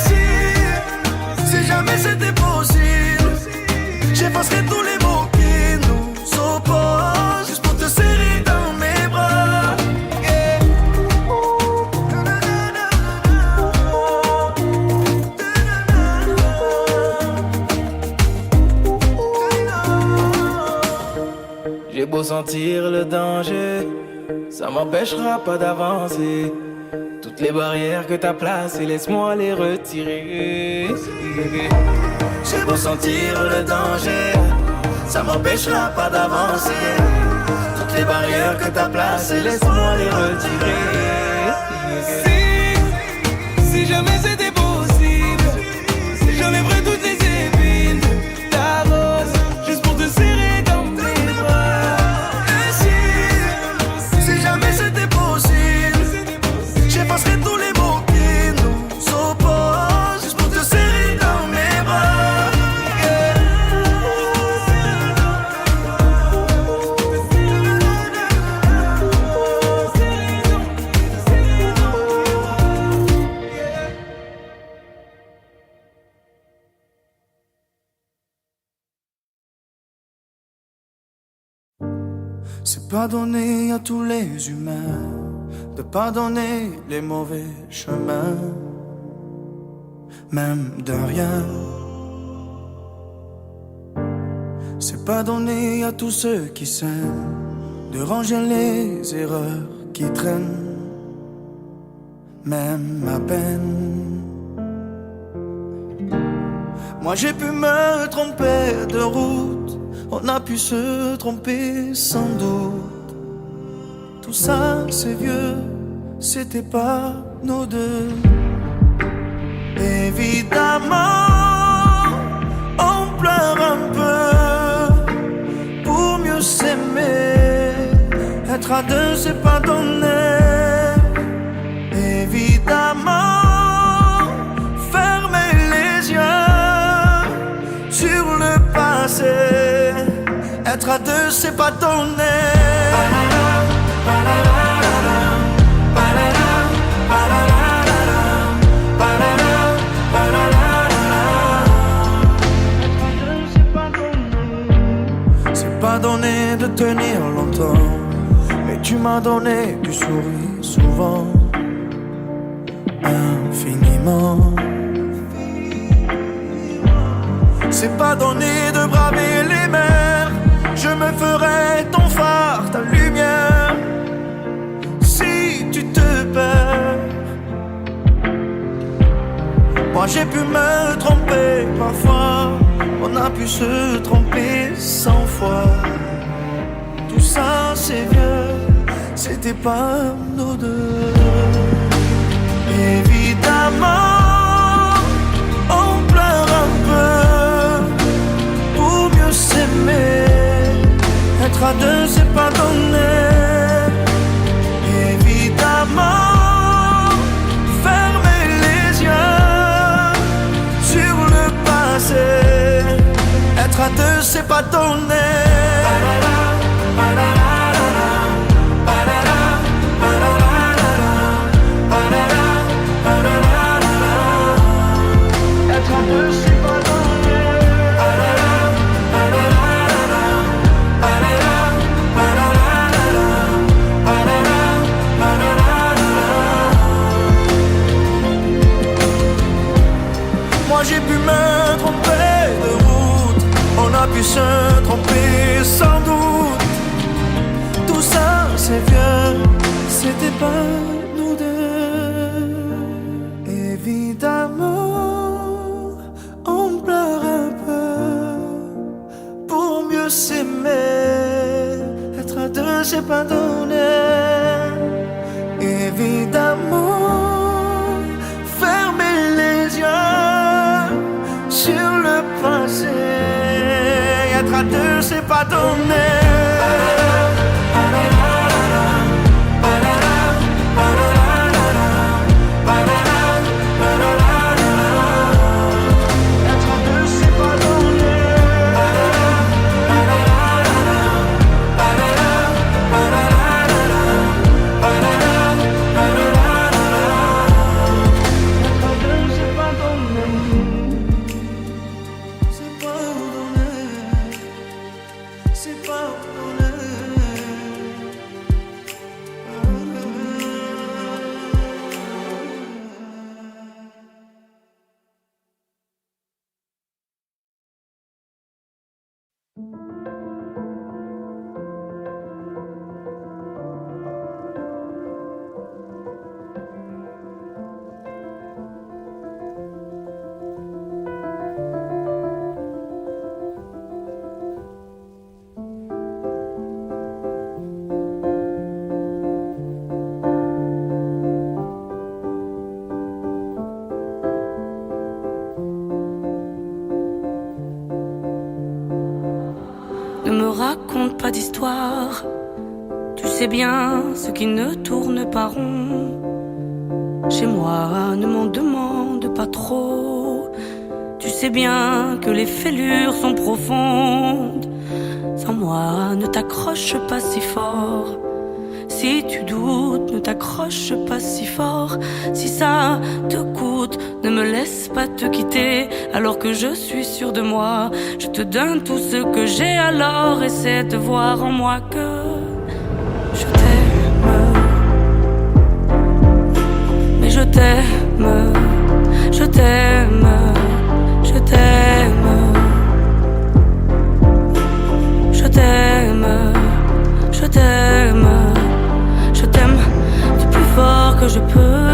si jamais c'était possible, j'effacerais tous les mots qui nous opposent, juste pour te serrer dans mes bras. Yeah. J'ai beau sentir le danger, ça m'empêchera pas d'avancer. Toutes les barrières que t'as placées, laisse-moi les retirer. J'ai beau sentir le danger, ça m'empêchera pas d'avancer. Toutes les barrières que t'as placées, laisse-moi les retirer. Si jamais c'était possible, j'enlèverais toutes les épines de ta rose, juste pour te serrer dans mes bras. Et si jamais c'était possible, j'effacerais tous les mots qui nous opposent, juste pour te serrer dans mes bras. C'est pas donné à tous les humains de pardonner les mauvais chemins, même de rien. C'est pas donné à tous ceux qui s'aiment de ranger les erreurs qui traînent, même à peine. Moi j'ai pu me tromper de route, on a pu se tromper sans doute. Tout ça c'est vieux, c'était pas nous deux. Évidemment, on pleure un peu pour mieux s'aimer. Être à deux c'est pas donné. Évidemment, fermer les yeux sur le passé. Être à deux c'est pas donné. C'est pas donné de tenir longtemps, mais tu m'as donné du sourire souvent, infiniment. C'est pas donné de braver les mers, je me ferai ton phare, ta lumière. Si tu te perds, moi j'ai pu me tromper parfois, on a pu se tromper 100 fois. Tout ça c'est vieux, c'était pas nous deux. Évidemment, on pleure un peu pour mieux s'aimer. Être à deux c'est pas donné. Évidemment, fermer les yeux sur le passé. Être à deux c'est pas donné. Être à deux c'est pas donné. Moi j'ai pu me tromper de route, on a pu se tromper sans doute. Tout ça c'est vieux, c'était pas nous deux. Évidemment, on pleure un peu pour mieux s'aimer. Être à deux c'est pas donné. Évidemment, fermer les yeux sur le passé. Être à deux c'est pas donné. ne me raconte pas d'histoire. Tu sais bien ce qui ne tourne pas rond. Chez moi, ne m'en demande pas trop. Tu sais bien que les fêlures sont profondes. Sans moi, ne t'accroche pas si fort. Si tu doutes, ne t'accroche pas si fort. Si ça te coûte, ne me laisse pas te quitter. Alors que je suis sûre de moi, je te donne tout ce que j'ai. Alors essaie de voir en moi que je t'aime. Mais je t'aime, je t'aime, je t'aime. Je t'aime, je t'aime. Je t'aime du plus fort que je peux.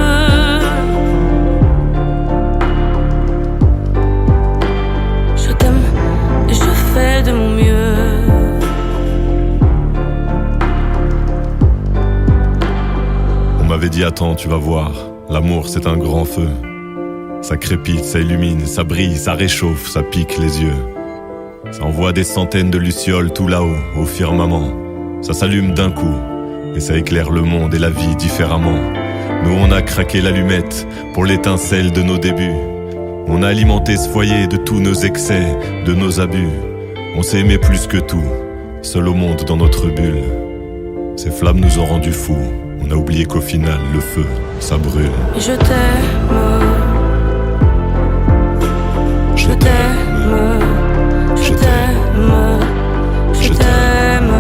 Je t'aime et je fais de mon mieux. On m'avait dit attends, tu vas voir, l'amour c'est un grand feu. Ça crépite, ça illumine, ça brille, ça réchauffe, ça pique les yeux. Ça envoie des centaines de lucioles tout là-haut, au firmament. Ça s'allume d'un coup, et ça éclaire le monde et la vie différemment. Nous on a craqué l'allumette pour l'étincelle de nos débuts. On a alimenté ce foyer de tous nos excès, de nos abus. On s'est aimé plus que tout, seul au monde dans notre bulle. Ces flammes nous ont rendus fous. On a oublié qu'au final, le feu, ça brûle. Et je t'aime. Je t'aime. Je t'aime. Je t'aime.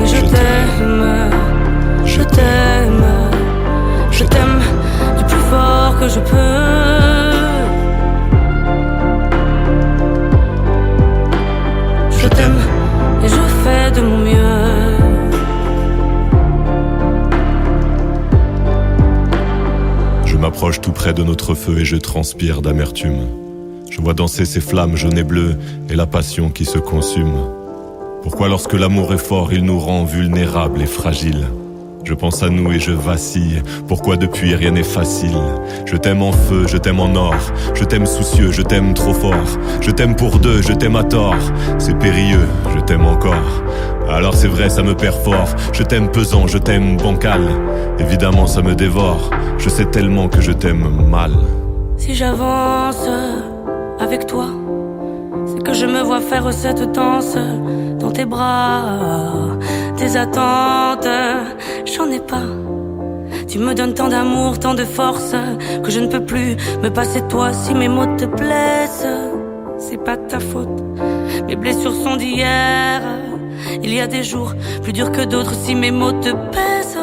Et je t'aime. Je t'aime. Je t'aime du plus fort que je peux. Je t'aime et je fais de mon mieux. Je m'approche tout près de notre feu et je transpire d'amertume. Je vois danser ces flammes jaunes et bleues et la passion qui se consume. Pourquoi lorsque l'amour est fort, il nous rend vulnérables et fragiles? Je pense à nous et je vacille. Pourquoi depuis rien n'est facile? Je t'aime en feu, je t'aime en or. Je t'aime soucieux, je t'aime trop fort. Je t'aime pour deux, je t'aime à tort. C'est périlleux, je t'aime encore. Alors c'est vrai, ça me perd fort. Je t'aime pesant, je t'aime bancal. Évidemment ça me dévore. Je sais tellement que je t'aime mal. Si j'avance avec toi, c'est que je me vois faire cette danse dans tes bras. Tes attentes, j'en ai pas. Tu me donnes tant d'amour, tant de force, que je ne peux plus me passer de toi. Si mes mots te blessent, c'est pas ta faute. Mes blessures sont d'hier. Il y a des jours plus durs que d'autres. Si mes mots te pèsent,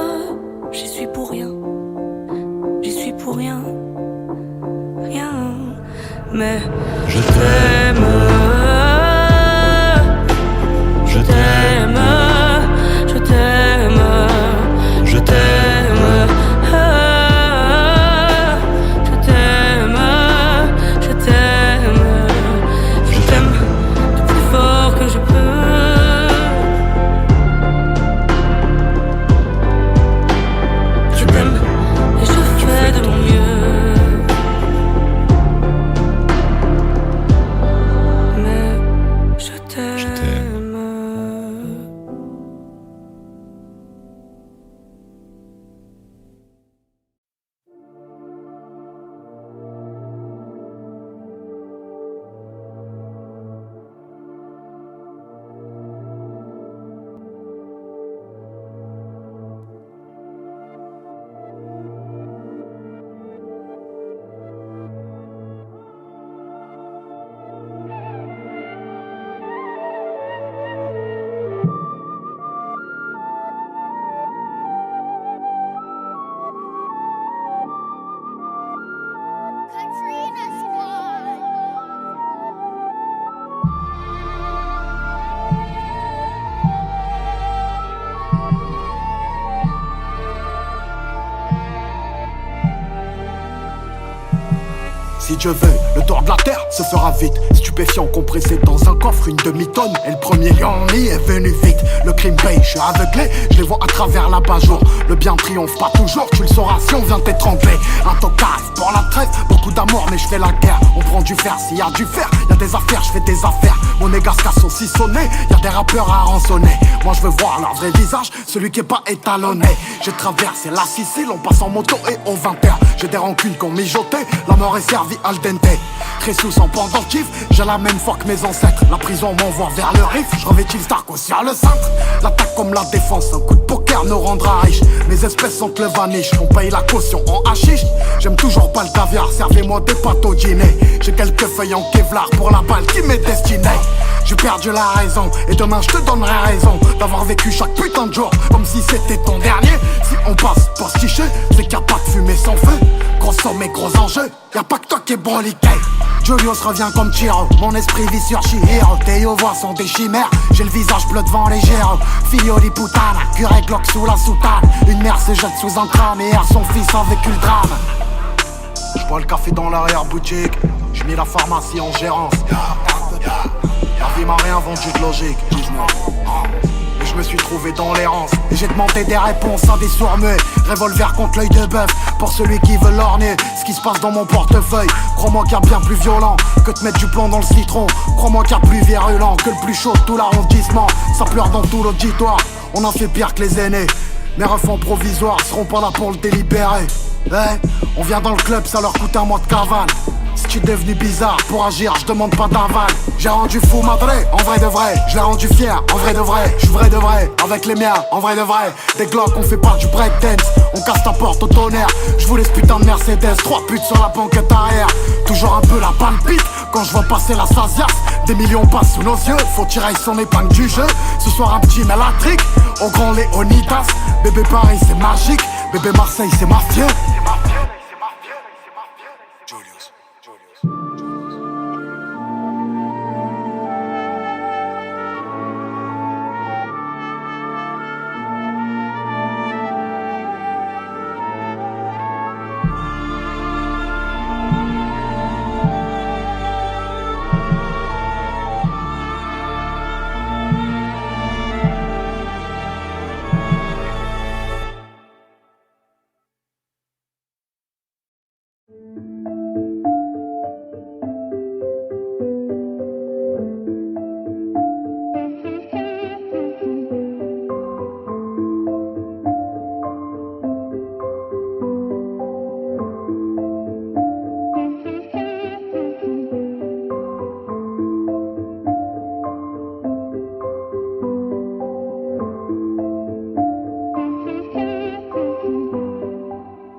j'y suis pour rien. J'y suis pour rien. Rien. Mais je t'aime. Je t'aime. Je t'aime. Je t'aime. Je t'aime. Je t'aime. Je t'aime du plus fort que je peux. Je t'aime et je fais de mon mieux. Si Dieu veut, le tour de la terre se fera vite. Stupéfiant compressé dans un coffre, une demi-tonne. Et le premier lion est venu vite. Le crime paye, je suis aveuglé, je les vois à travers l'abat-jour. Le bien triomphe pas toujours, tu le sauras si on vient t'étrangler. Un tocard pour la trêve, beaucoup d'amour mais je fais la guerre. On prend du fer, s'il y a du fer, y a des affaires, je fais des affaires. Mon égasca sont si sonnés, y a des rappeurs à rançonner. Moi je veux voir leur vrai visage, celui qui est pas étalonné. J'ai traversé la Sicile, on passe en moto et au 20h. J'ai des rancunes qu'on mijotait, la mort est servie al dente. Très sous en pendentif, j'ai la même foi que mes ancêtres. La prison m'envoie vers le riff, je revêtis le Stark aussi à le cintre. L'attaque comme la défense, un coup de poker nous rendra riche. Mes espèces sont le vaniche, on paye la caution en hachiche. J'aime toujours pas le caviar, servez-moi des pâtes au dîner. J'ai quelques feuilles en Kevlar pour la balle qui m'est destinée. J'ai perdu la raison, et demain je te donnerai raison d'avoir vécu chaque putain de jour comme si c'était ton dernier. Si on passe postiché, c'est qu'il n'y a pas de fumée sans feu. Gros somme et gros enjeux, y'a pas que toi qui est broliqué. Julius revient comme Chiro, mon esprit vit sur Chihiro. Tes voix sont des chimères, j'ai le visage bleu devant les gyros. Figlio di puttana, curé Glock sous la soutane. Une mère se jette sous un crâne et erre son fils a vécu le drame. J'bois le café dans l'arrière-boutique, j'mets la pharmacie en gérance. La vie m'a rien vendu de logique, mais je me suis trouvé dans l'errance. Et j'ai demandé des réponses à des sourds-muets. Revolver contre l'œil de bœuf, pour celui qui veut l'orner. Ce qui se passe dans mon portefeuille, crois-moi qu'il y a bien plus violent que de mettre du plomb dans le citron. Crois-moi qu'il y a plus virulent que le plus chaud de tout l'arrondissement. Ça pleure dans tout l'auditoire, on en fait pire que les aînés. Mes refs provisoires seront pas là pour le délibérer. Ouais, on vient dans le club, ça leur coûte un mois de cavale. Si tu es devenu bizarre, pour agir, je demande pas d'aval. J'ai rendu fou madré, en vrai de vrai. Je l'ai rendu fier, en vrai de vrai. Je suis vrai de vrai, avec les miens, en vrai de vrai. Des glocks, on fait pas du breakdance. On casse ta porte au tonnerre. Je voulais ce putain de Mercedes, 3 putes sur la banquette arrière. Toujours un peu la palpite, quand je vois passer la Sazias. Des millions passent sous nos yeux, faut tirer son épingle du jeu. Ce soir un petit mélatrique, au grand Léonidas. Bébé Paris c'est magique, bébé Marseille c'est mafieux.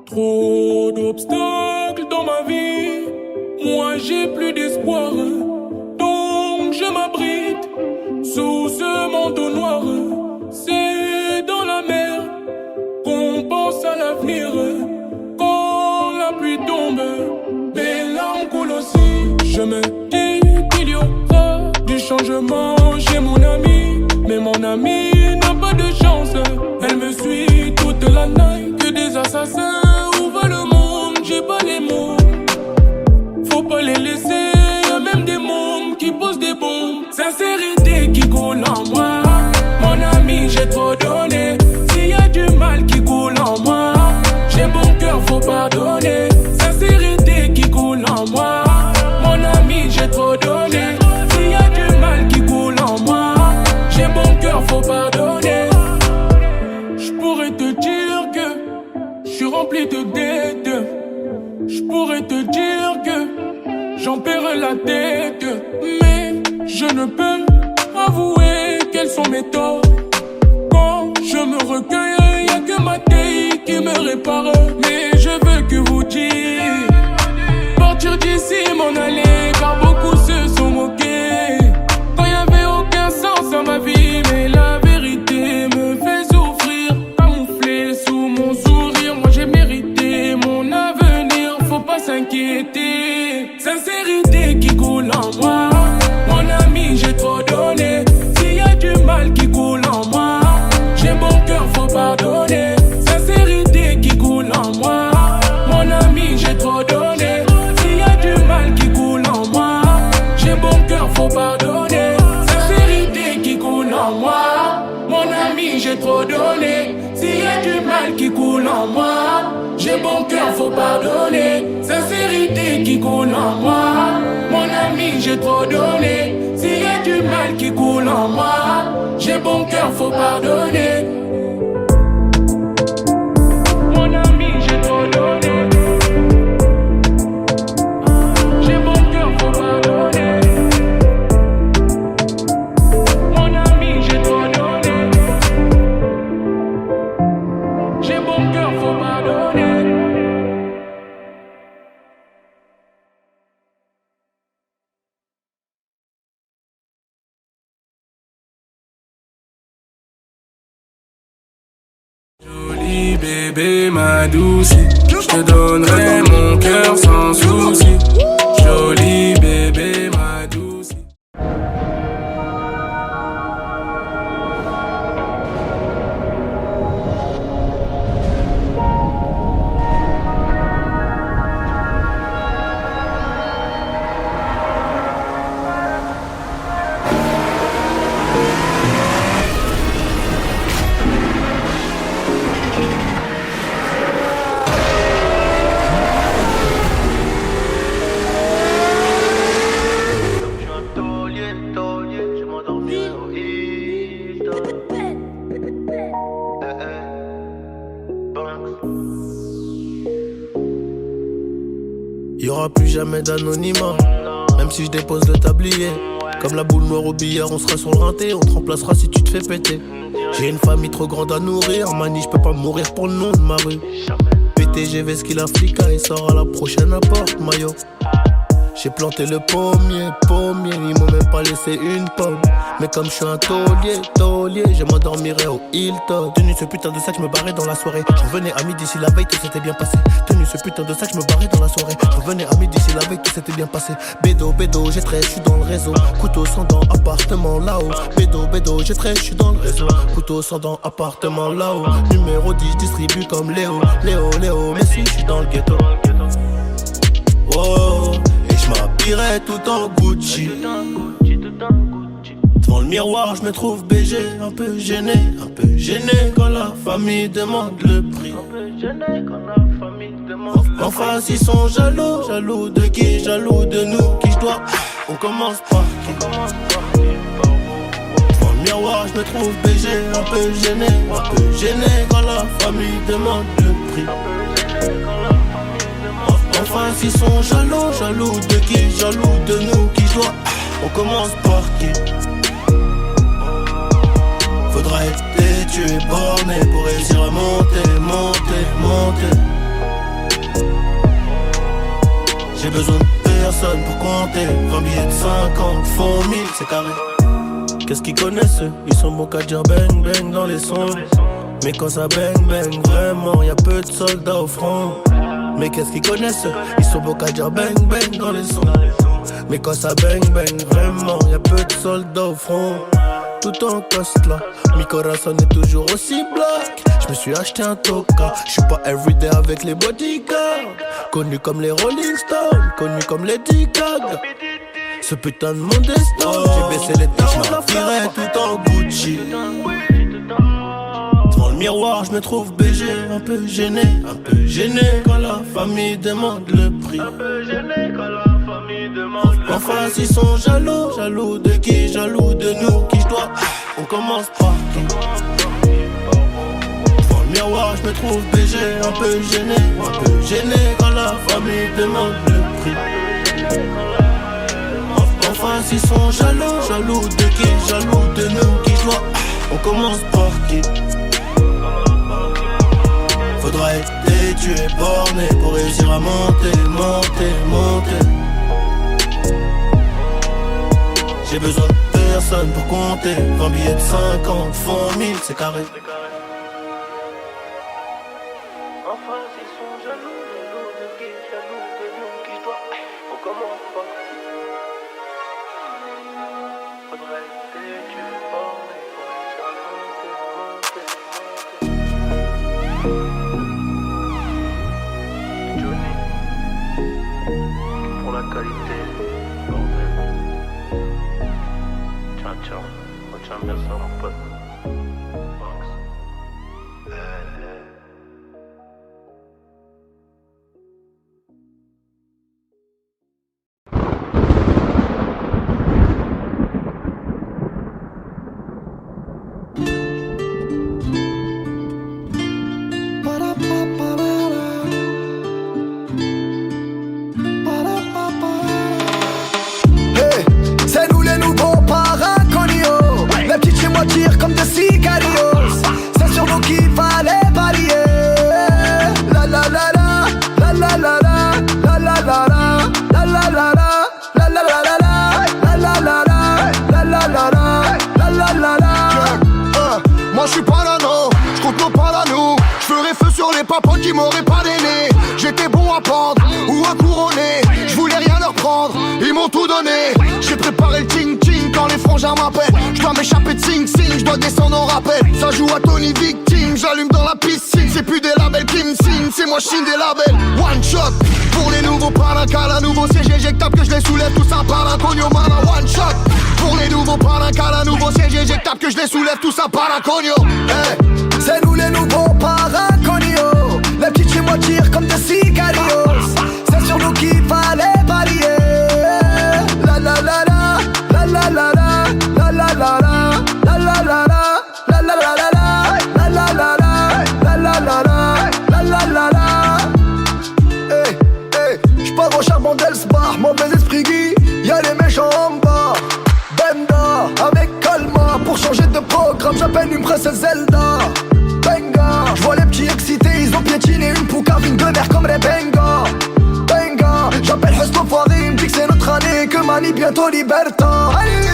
Trop d'obstacles dans ma vie, moi j'ai plus d'espoir. Donc je m'abrite sous ce manteau noir. C'est dans la mer qu'on pense à l'avenir. Quand la pluie tombe, mes larmes coulent aussi. Je me dis qu'il y aura du changement chez mon ami. Mais mon ami n'a pas de chance. Elle me suit toute la nuit. Que des assassins. J'ai pas les mots, faut pas les laisser. Y'a même des mômes qui posent des bombes. Sincérité qui coule en moi. Mon ami, j'ai trop donné. S'il y a du mal qui coule en moi, j'ai bon cœur, faut pardonner. Sincérité qui coule en moi. Mon ami, j'ai trop donné. S'il y a du mal qui coule en moi, j'ai bon cœur, faut pardonner. Je pourrais te dire que je suis rempli de dettes. Je pourrais te dire que j'en perds la tête, mais je ne peux avouer quels sont mes torts. Quand je me recueille, y'a que ma taille qui me répare. Mais je veux que vous dites partir d'ici, m'en aller, car beaucoup se sont moqués. Quand y'avait aucun sens à ma vie, mais la vérité me fait souffrir. Camouflé sous mon sourire, moi j'ai mérité mon avenir. Faut pas s'inquiéter, sincérité qui coule en moi. Mon ami, j'ai trop donné. S'il y a du mal qui coule en moi, j'ai bon cœur, faut pardonner. Sincérité qui coule en moi. Mon ami, j'ai trop donné. S'il y a du mal trop donné. S'il y a du mal qui coule en moi, j'ai bon cœur, faut pardonner. Sincérité qui coule en moi, mon ami, j'ai trop donné. S'il y a du mal qui coule en moi, j'ai bon cœur, faut pardonner. Mon ami, j'ai trop donné. J'ai bon cœur, faut pardonner. Mon ami, j'ai trop donné. J'ai bon cœur, faut pardonner. Jolie bébé, ma douce, je te donnerai mon cœur sans souci. Jolie bébé, ma douce. Y'aura plus jamais d'anonymat, même si je dépose le tablier. Comme la boule noire au billard, on sera sur le rinté, on te remplacera si tu te fais péter. J'ai une famille trop grande à nourrir, mani, je peux pas mourir pour le nom de ma rue. PTGV ce qu'il a flica, il sort à la prochaine apporte, maillot. J'ai planté le pommier, ils m'ont même pas laissé une pomme. Mais comme je suis un taulier, je m'endormirai au Hilton. Tenu ce putain de sac, je me barrais dans la soirée. Je revenais à midi si la veille tout s'était bien passé. Tenu ce putain de sac, je me barrais dans la soirée. Je revenais à midi si la veille tout s'était bien passé. Bédo, j'ai 13, je suis dans le réseau. Couteau sans dents, appartement là-haut. Bédo, j'ai 13, je suis dans le réseau. Couteau sans dents, appartement là-haut. Numéro 10, distribue comme Léo, mais si je suis dans le ghetto. Oh, et je m'habillerai tout en Gucci. Devant le miroir, je me trouve BG, un peu gêné quand la famille demande le prix. En face, ils sont jaloux de qui? Jaloux de nous, qui je dois. On commence par qui? Devant le miroir, je me trouve BG, un peu gêné quand la famille demande le prix. En face, ils sont jaloux de qui? Jaloux de nous, qui je dois. On commence par qui? Faudra être têtu et borné pour réussir à monter. J'ai besoin de personne pour compter. 20 billets de 50, font 1000, c'est carré. Qu'est-ce qu'ils connaissent eux? Ils sont bons qu'à dire bang bang dans les sons. Mais quand ça bang bang, vraiment, y'a peu de soldats au front. Mais qu'est-ce qu'ils connaissent eux? Ils sont bons qu'à dire bang bang dans les sons. Mais quand ça bang bang, vraiment, y'a peu de soldats au front. Tout en coste là, mi corazon est toujours aussi black. Je me suis acheté un toka, je suis pas everyday avec les bodyguards. Connu comme les Rolling Stones, connu comme les Gaga. Ce putain de monde est stone, j'ai baissé les temps, je m'habillerai tout en Gucci. Devant le miroir, je me trouve BG, un peu gêné quand la famille demande le prix. En face, ils sont jaloux de qui? Jaloux de nous, qui je dois. On commence par qui? Devant le miroir, je me trouve BG, un peu gêné quand la famille demande le prix. En face, ils sont jaloux de qui? Jaloux de nous, qui je dois. On commence par qui? Faudra être têtu et borné pour réussir à monter. J'ai besoin de personne pour compter. 20 billets de 50, font 1000, c'est carré. Enfin, ils sont jaloux de qui? Jaloux de nous, qui je dois. On commence par qui? Faudrait être têtu et borné pour réussir à monter. Johnny, pour la qualité, bordel. Ciao, retiens bien ça mon pote. pas pote qui m'aurait pas d'aîné. J'étais bon à pendre ou à couronner. Je voulais rien leur prendre, ils m'ont tout donné. J'ai préparé le ting-ting quand les frangins m'appellent. Je dois m'échapper de Sing Sing, je dois descendre en rappel. Ça joue à Tony Victime, j'allume dans la piscine. C'est plus des labels qui me signent, c'est moi chine des labels. One shot, pour les nouveaux palanca, la nouveau siège éjectable que je les soulève, tout ça par un cogno mana. One shot, pour les nouveaux palanca, la nouveau siège éjectable que je les soulève, tout ça par un cogno. Hey. C'est nous les nouveaux paraconios. Les petites chez moi tirent comme des cigarios. C'est sur nous qu'il fallait parier. La la la la, la la la la, la la la la, la la la la, la la la la, la la la la, la la la la, la la la la. Hey, hey, j'pars au charbon d'Elsbar, mauvais esprit Guy, y'a les méchants en bas. Benda, avec Calma, pour changer de programme, j'appelle une princesse Zelda. Benga, j'vois les petits excités, ils ont piétiné une poucavine de mer comme les Benga. Benga, j'appelle Hustle Foiré, il me dit que c'est notre année, que Mani bientôt Liberta. Allez,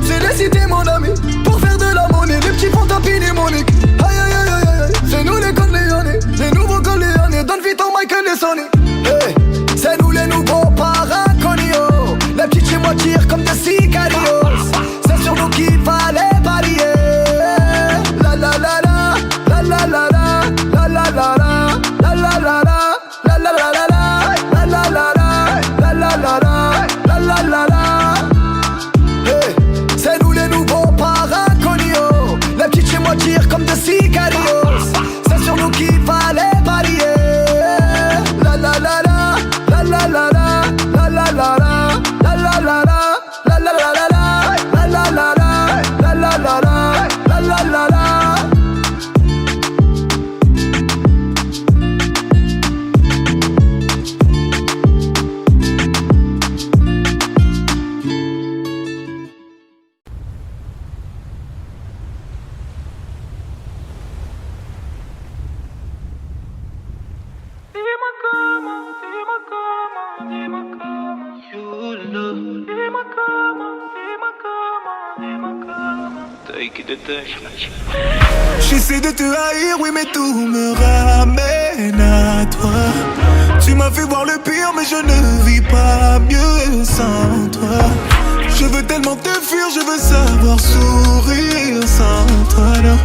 c'est les cités mon ami, pour faire de la monnaie, les petits font tapiner Monique. Aïe aïe aïe aïe aïe, c'est nous les Corléonais, les nouveaux Corléonais, donne vite au Michael et Sonny. Hey, c'est nous les nouveaux paraconios, les petits chez moi tirent comme des sicarios. C'est sur nous qu'il fallait parier. La la la la, la la la la, la la la la, la la la la, la la la la, la la la la, la la la la, la la la la. Hey, c'est nous les nouveaux paraconios, les petites chez moi tirent comme des sicarios. C'est sur nous qu'il fallait parier. La la la la, la la la la, la la la la, la la la la, la la la la, la la la la, la la la la, la la la la. J'essaie de te haïr, oui, mais tout me ramène à toi. Tu m'as fait voir le pire, mais je ne vis pas mieux sans toi. Je veux tellement te fuir, je veux savoir sourire sans toi. Alors,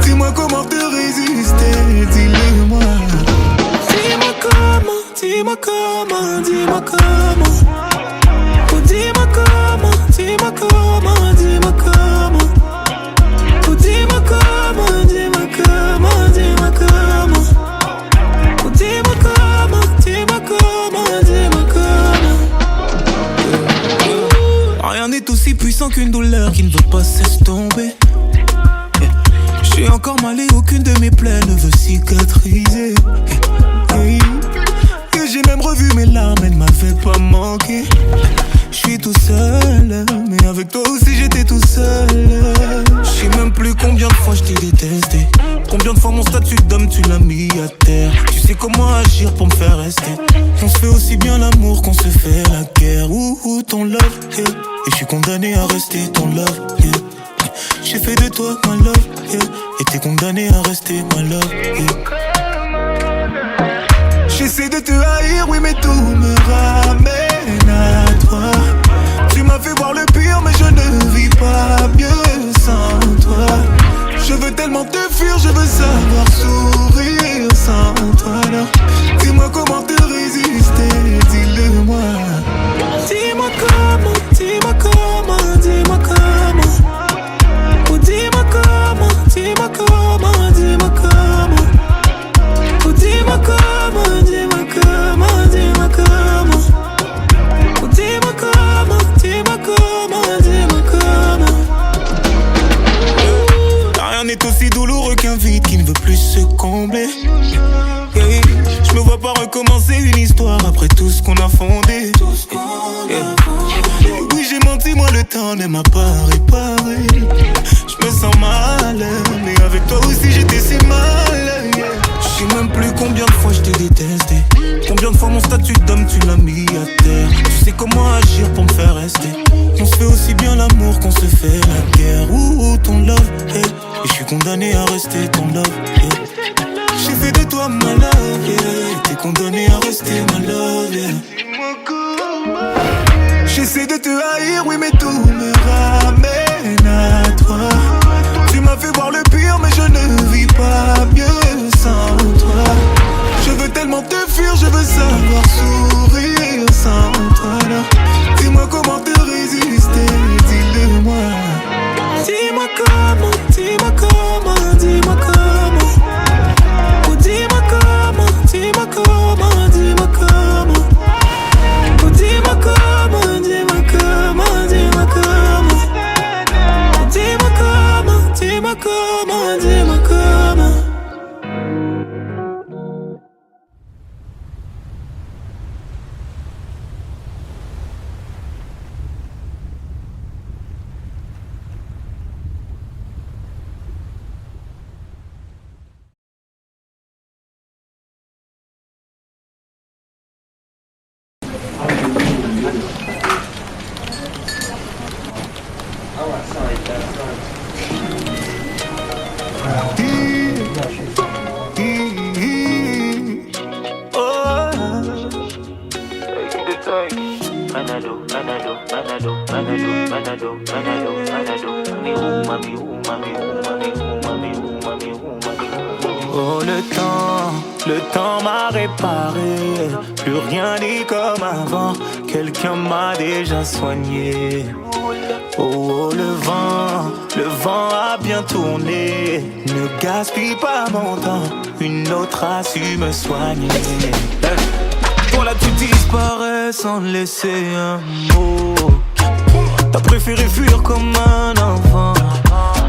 dis-moi comment te résister, dis-le-moi. Dis-moi comment, dis-moi comment, dis-moi comment. Oh, dis-moi comment, dis-moi comment, dis-moi comment. Oh, dis-moi comment, dis-moi comment, dis-moi comment. Oh, dis-moi comment, dis-moi comment, dis-moi comment. Rien n'est aussi puissant qu'une douleur qui ne veut pas s'estomper. Je suis encore mal et aucune de mes plaies ne veut cicatriser. Et j'ai même revu mes larmes, elles m'avaient pas manqué. Je suis tout seul, mais avec toi aussi j'étais tout seul. Je sais même plus combien de fois je t'ai détesté. Combien de fois mon statut d'homme tu l'as mis à terre. Tu sais comment agir pour me faire rester. On se fait aussi bien l'amour qu'on se fait la guerre. Ouh, ton love, yeah. Et je suis condamné à rester ton love, yeah. J'ai fait de toi ma love, yeah. Et t'es condamné à rester ma love, yeah. J'essaie de te haïr, oui, mais tout me ramène à toi. Tu m'as fait voir le pire, mais je ne vis pas mieux sans toi. Je veux tellement te fuir, je veux savoir sourire sans toi. Alors, dis-moi comment te résister, dis-le-moi. Dis-moi comment, dis-moi comment, dis-moi comment. Oh, dis-moi comment, dis-moi comment, dis-moi comment. Oh, dis-moi comment, dis-moi comment, dis-moi comment. Oh, dis-moi comment, dis-moi comment, dis-moi comment. Rien n'est aussi douloureux qu'un vide qui ne veut plus se combler. Je me vois pas recommencer une histoire après tout ce qu'on a fondé. Oui, j'ai menti, moi le temps ne m'a pas réparé. Je me sens mal, mais avec toi aussi j'étais si mal. Je sais même plus combien de fois je t'ai détesté. Combien de fois mon statut d'homme tu l'as mis à terre. Tu sais comment agir pour me faire rester. On se fait aussi bien l'amour qu'on se fait la guerre. Ouh, ton love, hey. Et je suis condamné à rester ton love, yeah. J'ai fait de toi ma love, yeah. T'es condamné à rester ma love, yeah. J'essaie de te haïr, oui mais tout me ramène à toi. Tu m'as fait voir le pire mais je ne vis pas mieux sans toi. Je veux tellement te fuir, je veux savoir sourire sans toi là. Dis-moi comment te résister, dis-le-moi. Dis-moi comment, dis-moi comment, dis-moi comment. Oh dis-moi comment, dis-moi comment, dis-moi comment. Oh dis-moi comment, dis-moi comment, dis-moi comment. Oh dis-moi comment, dis-moi comment, dis-moi comment. Oh le temps m'a réparé. Plus rien n'est comme avant. Quelqu'un m'a déjà soigné. Oh le vent a bien tourné. Ne gaspille pas mon temps. Une autre a su me soigner. Voilà tu disparais sans laisser un mot. T'as préféré fuir comme un enfant.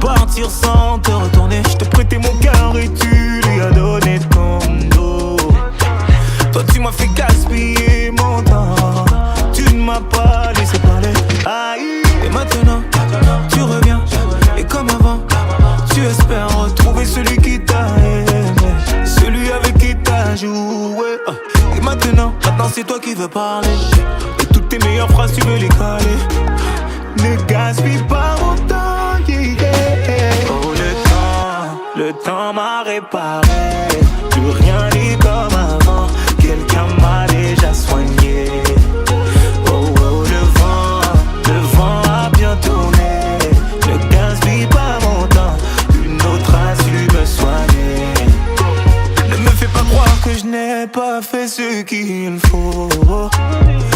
Partir sans te retourner. Je t'ai prêté mon cœur et tu lui as donné ton dos. Toi tu m'as fait gaspiller mon temps. Tu ne m'as pas laissé parler. Aïe. Et maintenant tu reviens. Et comme avant tu espères retrouver celui qui t'a aimé, celui avec qui t'as joué. Et maintenant c'est toi qui veux parler. Et toutes tes meilleures phrases tu veux les caler. Ne gaspille pas mon temps, yeah. Oh le temps m'a réparé. Plus rien n'est comme avant. Quelqu'un m'a déjà soigné. Oh le vent a bien tourné. Ne gaspille pas mon temps. Une autre a su me soigner. Ne me fais pas croire que je n'ai pas fait ce qu'il faut.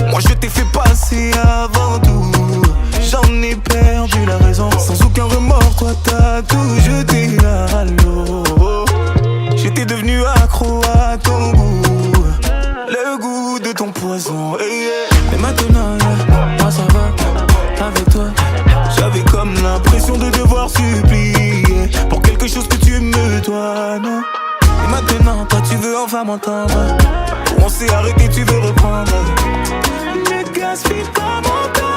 Moi je t'ai fait passer avant tout. J'en ai perdu la raison. Sans aucun remords, toi t'as tout jeté à l'eau. J'étais devenu accro à ton goût. Le goût de ton poison, yeah. Et maintenant, yeah, moi ça va. Avec toi, j'avais comme l'impression de devoir supplier pour quelque chose que tu me dois, non. Et maintenant, toi tu veux enfin m'entendre. On s'est arrêté, tu veux reprendre. Ne gaspille pas mon temps.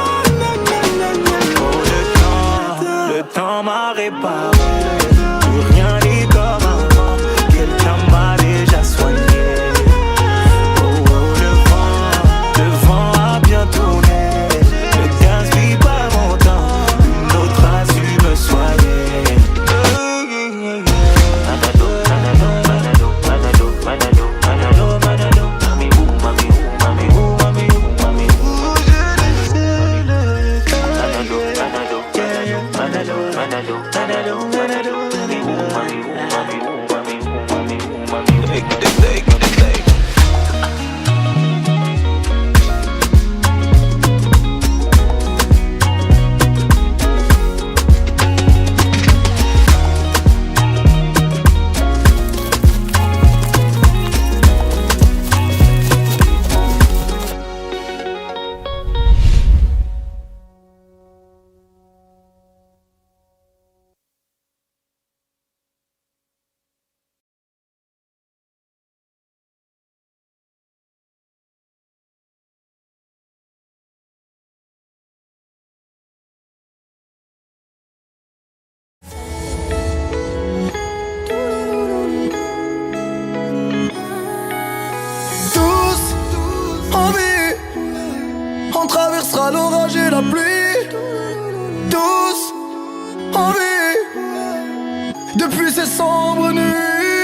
Le temps m'a réparé. Plus rien n'est comme avant. Quelqu'un m'a déjà soigné. Oh le vent a bien tourné. Ne gaspille pas mon temps. Une autre a su me soigner. depuis ces sombres nuits.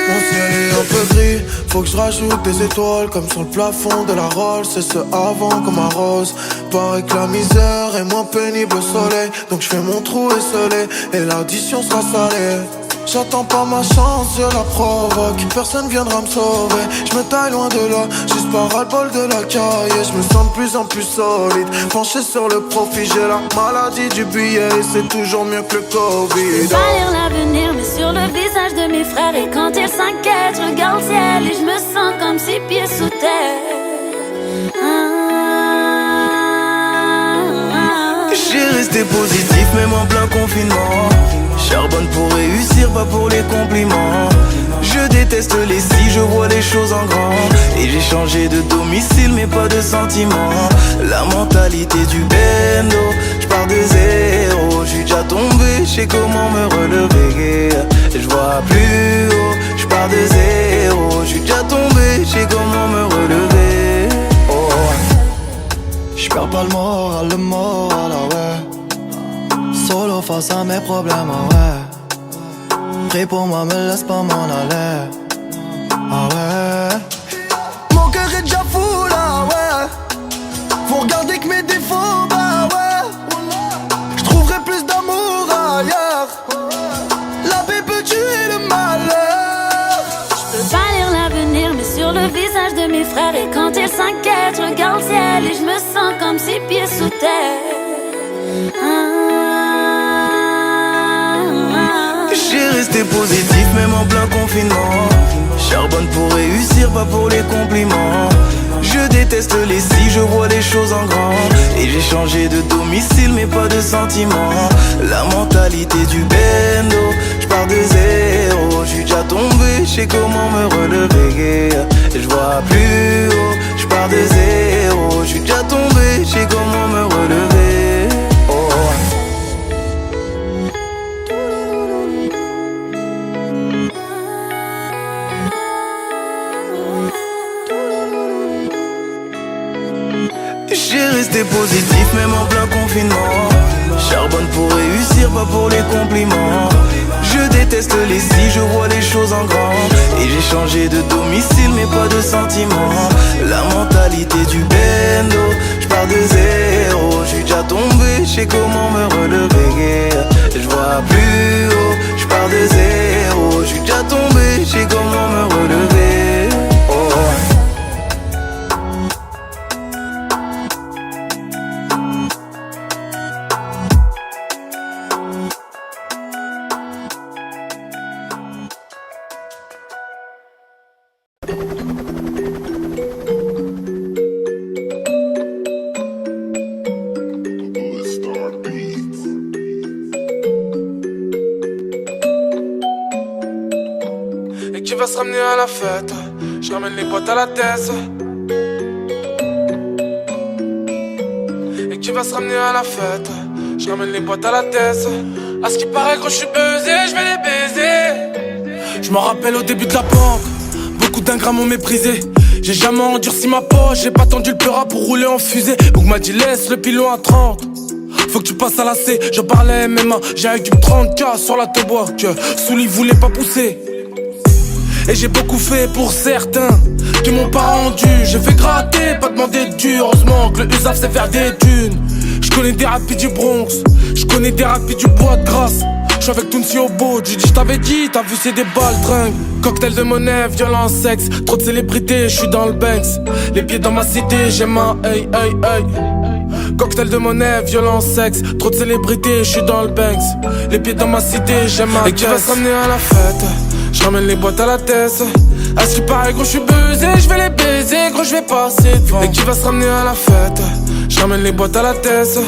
Mon ciel est un peu gris, faut que je rajoute des étoiles comme sur le plafond de la Rolls. C'est ce avant comme un rose. Paraît que la misère est moins pénible au soleil, donc je fais mon trou esselé et l'addition sera salée. J'attends pas ma chance, je la provoque. Personne viendra me sauver, je me taille loin de là, juste par ras-le-bol de la caille. Je me sens de plus en plus solide, penché sur le profit. J'ai la maladie du billet et c'est toujours mieux que le Covid. Je pas lire l'avenir mais sur le visage de mes frères. Et quand ils s'inquiètent, je regarde le ciel et je me sens comme 6 pieds sous terre. J'ai resté positif même en plein confinement. Charbonne pour réussir, pas pour les compliments. Je déteste les si, je vois les choses en grand. Et j'ai changé de domicile mais pas de sentiments. La mentalité du bendo, je pars de zéro. J'suis déjà tombé, j'sais comment me relever. Je vois plus haut, je pars de zéro. J'suis déjà tombé, j'sais comment me relever. Oh. J'perds pas le moral, ah ouais. Solo face à mes problèmes, ah ouais. Prie pour moi, me laisse pas m'en aller, ah ouais. Mon cœur est déjà fou là, ouais. Faut regarder que mes défauts, bah ouais. J'trouverai plus d'amour ailleurs. La paix peut tuer le malheur. Je peux pas lire l'avenir mais sur le visage de mes frères. Et quand ils s'inquiètent, je regarde le ciel et je me sens comme 6 pieds sous terre. J'ai resté positif même en plein confinement. Charbonne pour réussir, pas pour les compliments. Je déteste les si, je vois les choses en grand. Et j'ai changé de domicile mais pas de sentiments. La mentalité du bendo, je pars de zéro. J'suis déjà tombé, j'sais comment me relever. Je vois plus haut, je pars de zéro. J'suis déjà tombé, j'sais comment me relever. Oh. J'ai resté positif même en plein confinement. Charbonne pour réussir, pas pour les compliments. Je déteste les si, je vois les choses en grand. Et j'ai changé de domicile mais pas de sentiments. La mentalité du bendo, je pars de zéro. J'suis déjà tombé, j'sais comment me relever. Je vois plus haut, je pars de zéro. J'suis déjà tombé, j'sais comment me relever. Oh. Et qui va se ramener à la fête? Je ramène les potes à la tête. Et qui va se ramener à la fête? Je ramène les potes à la tête. À ce qui paraît, gros, je suis buzzé, je vais les baiser. Je m'en rappelle au début de la banque, beaucoup d'ingrats m'ont méprisé. J'ai jamais endurci ma poche, j'ai pas tendu le pleura pour rouler en fusée. Boug m'a dit laisse le pilon à 30. Faut que tu passes à la C, je parlais MMA. J'ai avec du 30K sur la tobois que Souli voulait pas pousser. Et j'ai beaucoup fait pour certains qui m'ont pas rendu. J'ai fait gratter, pas demander de dur. Heureusement que le USAF sait faire des thunes. J'connais des rapides du Bronx, j'connais des rapides du Bois de Grasse. J'suis avec Tounsi au beau, j'ai dit j't'avais dit, t'as vu c'est des baltringues. Cocktail de monnaie, violence, sexe, trop de célébrités, j'suis dans le Banks. Les pieds dans ma cité, j'ai ma hey hey hey. Cocktail de monnaie, violence, sexe, trop de célébrités, j'suis dans le Banks. Les pieds dans ma cité, j'ai ma et qui va se ramener à la fête? J'ramène les boîtes à la tête. À ce qui paraît gros j'suis buzzé, j'vais les baiser, gros j'vais passer devant. Et qui va se ramener à la fête? J'ramène les boîtes à la tête.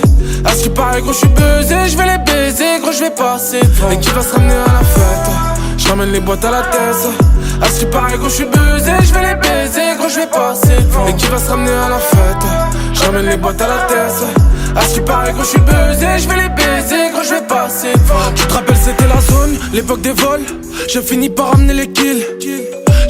À ce qui paraît gros j'suis buzzé, j'vais les baiser, gros j'vais passer devant. Et qui va se ramener à la fête? J'ramène les boîtes à la tête. À ce qui paraît gros j'suis buzzé, j'vais les baiser, gros j'vais passer devant. Et qui va se ramener à la fête? J'ramène les boîtes à la tête. À ce qui paraît gros j'suis buzzé, j'vais les baiser, gros j'vais passer devant. Tu te rappelles c'était la zone, l'époque des vols. J'ai fini par ramener les kills.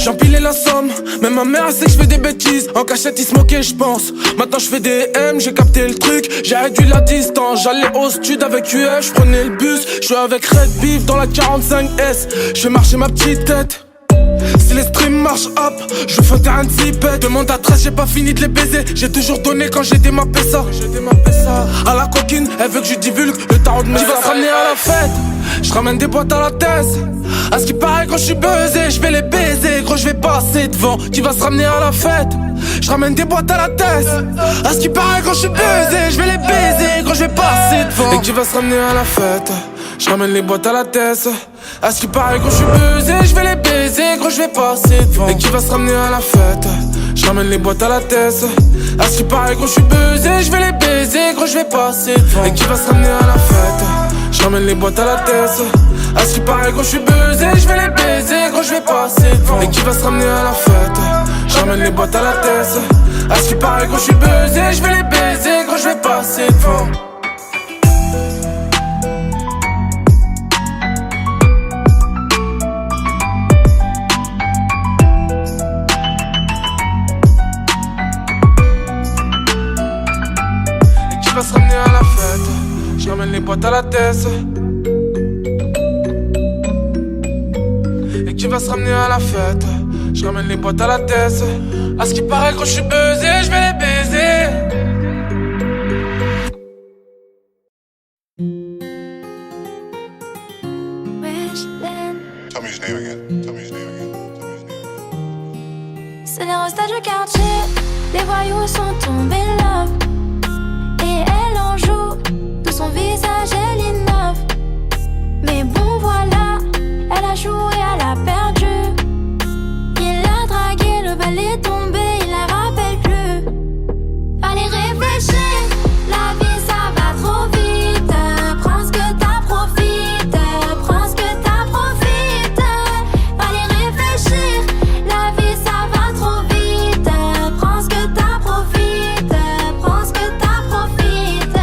J'empilais la somme, même ma mère elle sait que je fais des bêtises. En cachette ils se moquaient je pense. Maintenant je fais des M, j'ai capté le truc. J'ai réduit la distance, j'allais au stud avec UF. Je prenais le bus, je suis avec Red Beef dans la 45S. Je fais marcher ma petite tête. Si les streams marchent up, je fais un zipette. Demande à 13, j'ai pas fini de les baiser. J'ai toujours donné quand j'ai démappé ça. À la coquine, elle veut que je divulgue le tarot de mes. Qui va se ramener à la fête? Je ramène des boîtes à la tête. À ce qui paraît quand je suis buzzé, je vais les baiser. Gros je vais passer devant. Qui va se ramener à la fête? Je ramène des boîtes à la tête. À ce qui paraît quand je suis buzzé, je vais les baiser. Gros je vais passer devant. Et qui va se ramener à la fête? Je ramène les boîtes à la tête. À ce qui paraît quand je suis buzzé, je vais les baiser. Gros je vais passer devant. Et qui va se ramener à la fête? Je ramène les boîtes à la tête. À ce qui paraît quand je suis buzzé, je vais les baiser. Gros je vais passer devant. Et qui va se ramener à la fête? Je ramène les boîtes à la tête. À ce qui paraît quand je suis buzzé, je vais les baiser. Gros je vais passer devant. Et qui va se ramener à la fête? Je ramène les boîtes à la tête. À ce qui paraît quand je suis buzzé, je vais les baiser. Gros je vais passer devant. Qui va se ramener à la fête? Je ramène les boîtes à la tête. Et qui va se ramener à la fête? Je ramène les boîtes à la tête. À ce qui paraît quand je suis buzzé, je vais les baiser. C'est les restes du quartier, les voyous sont tombés là. Et elle en joue, de son visage elle innove. Mais bon voilà, elle a joué, elle a perdu. Il a dragué, le bal est tombé, il la rappelle plus. Allez réfléchir, la vie ça va trop vite. Prends ce que t'as, profite. Prends ce que t'as, profite. Allez réfléchir, la vie ça va trop vite. Prends ce que t'as, profite. Prends ce que t'as, profite.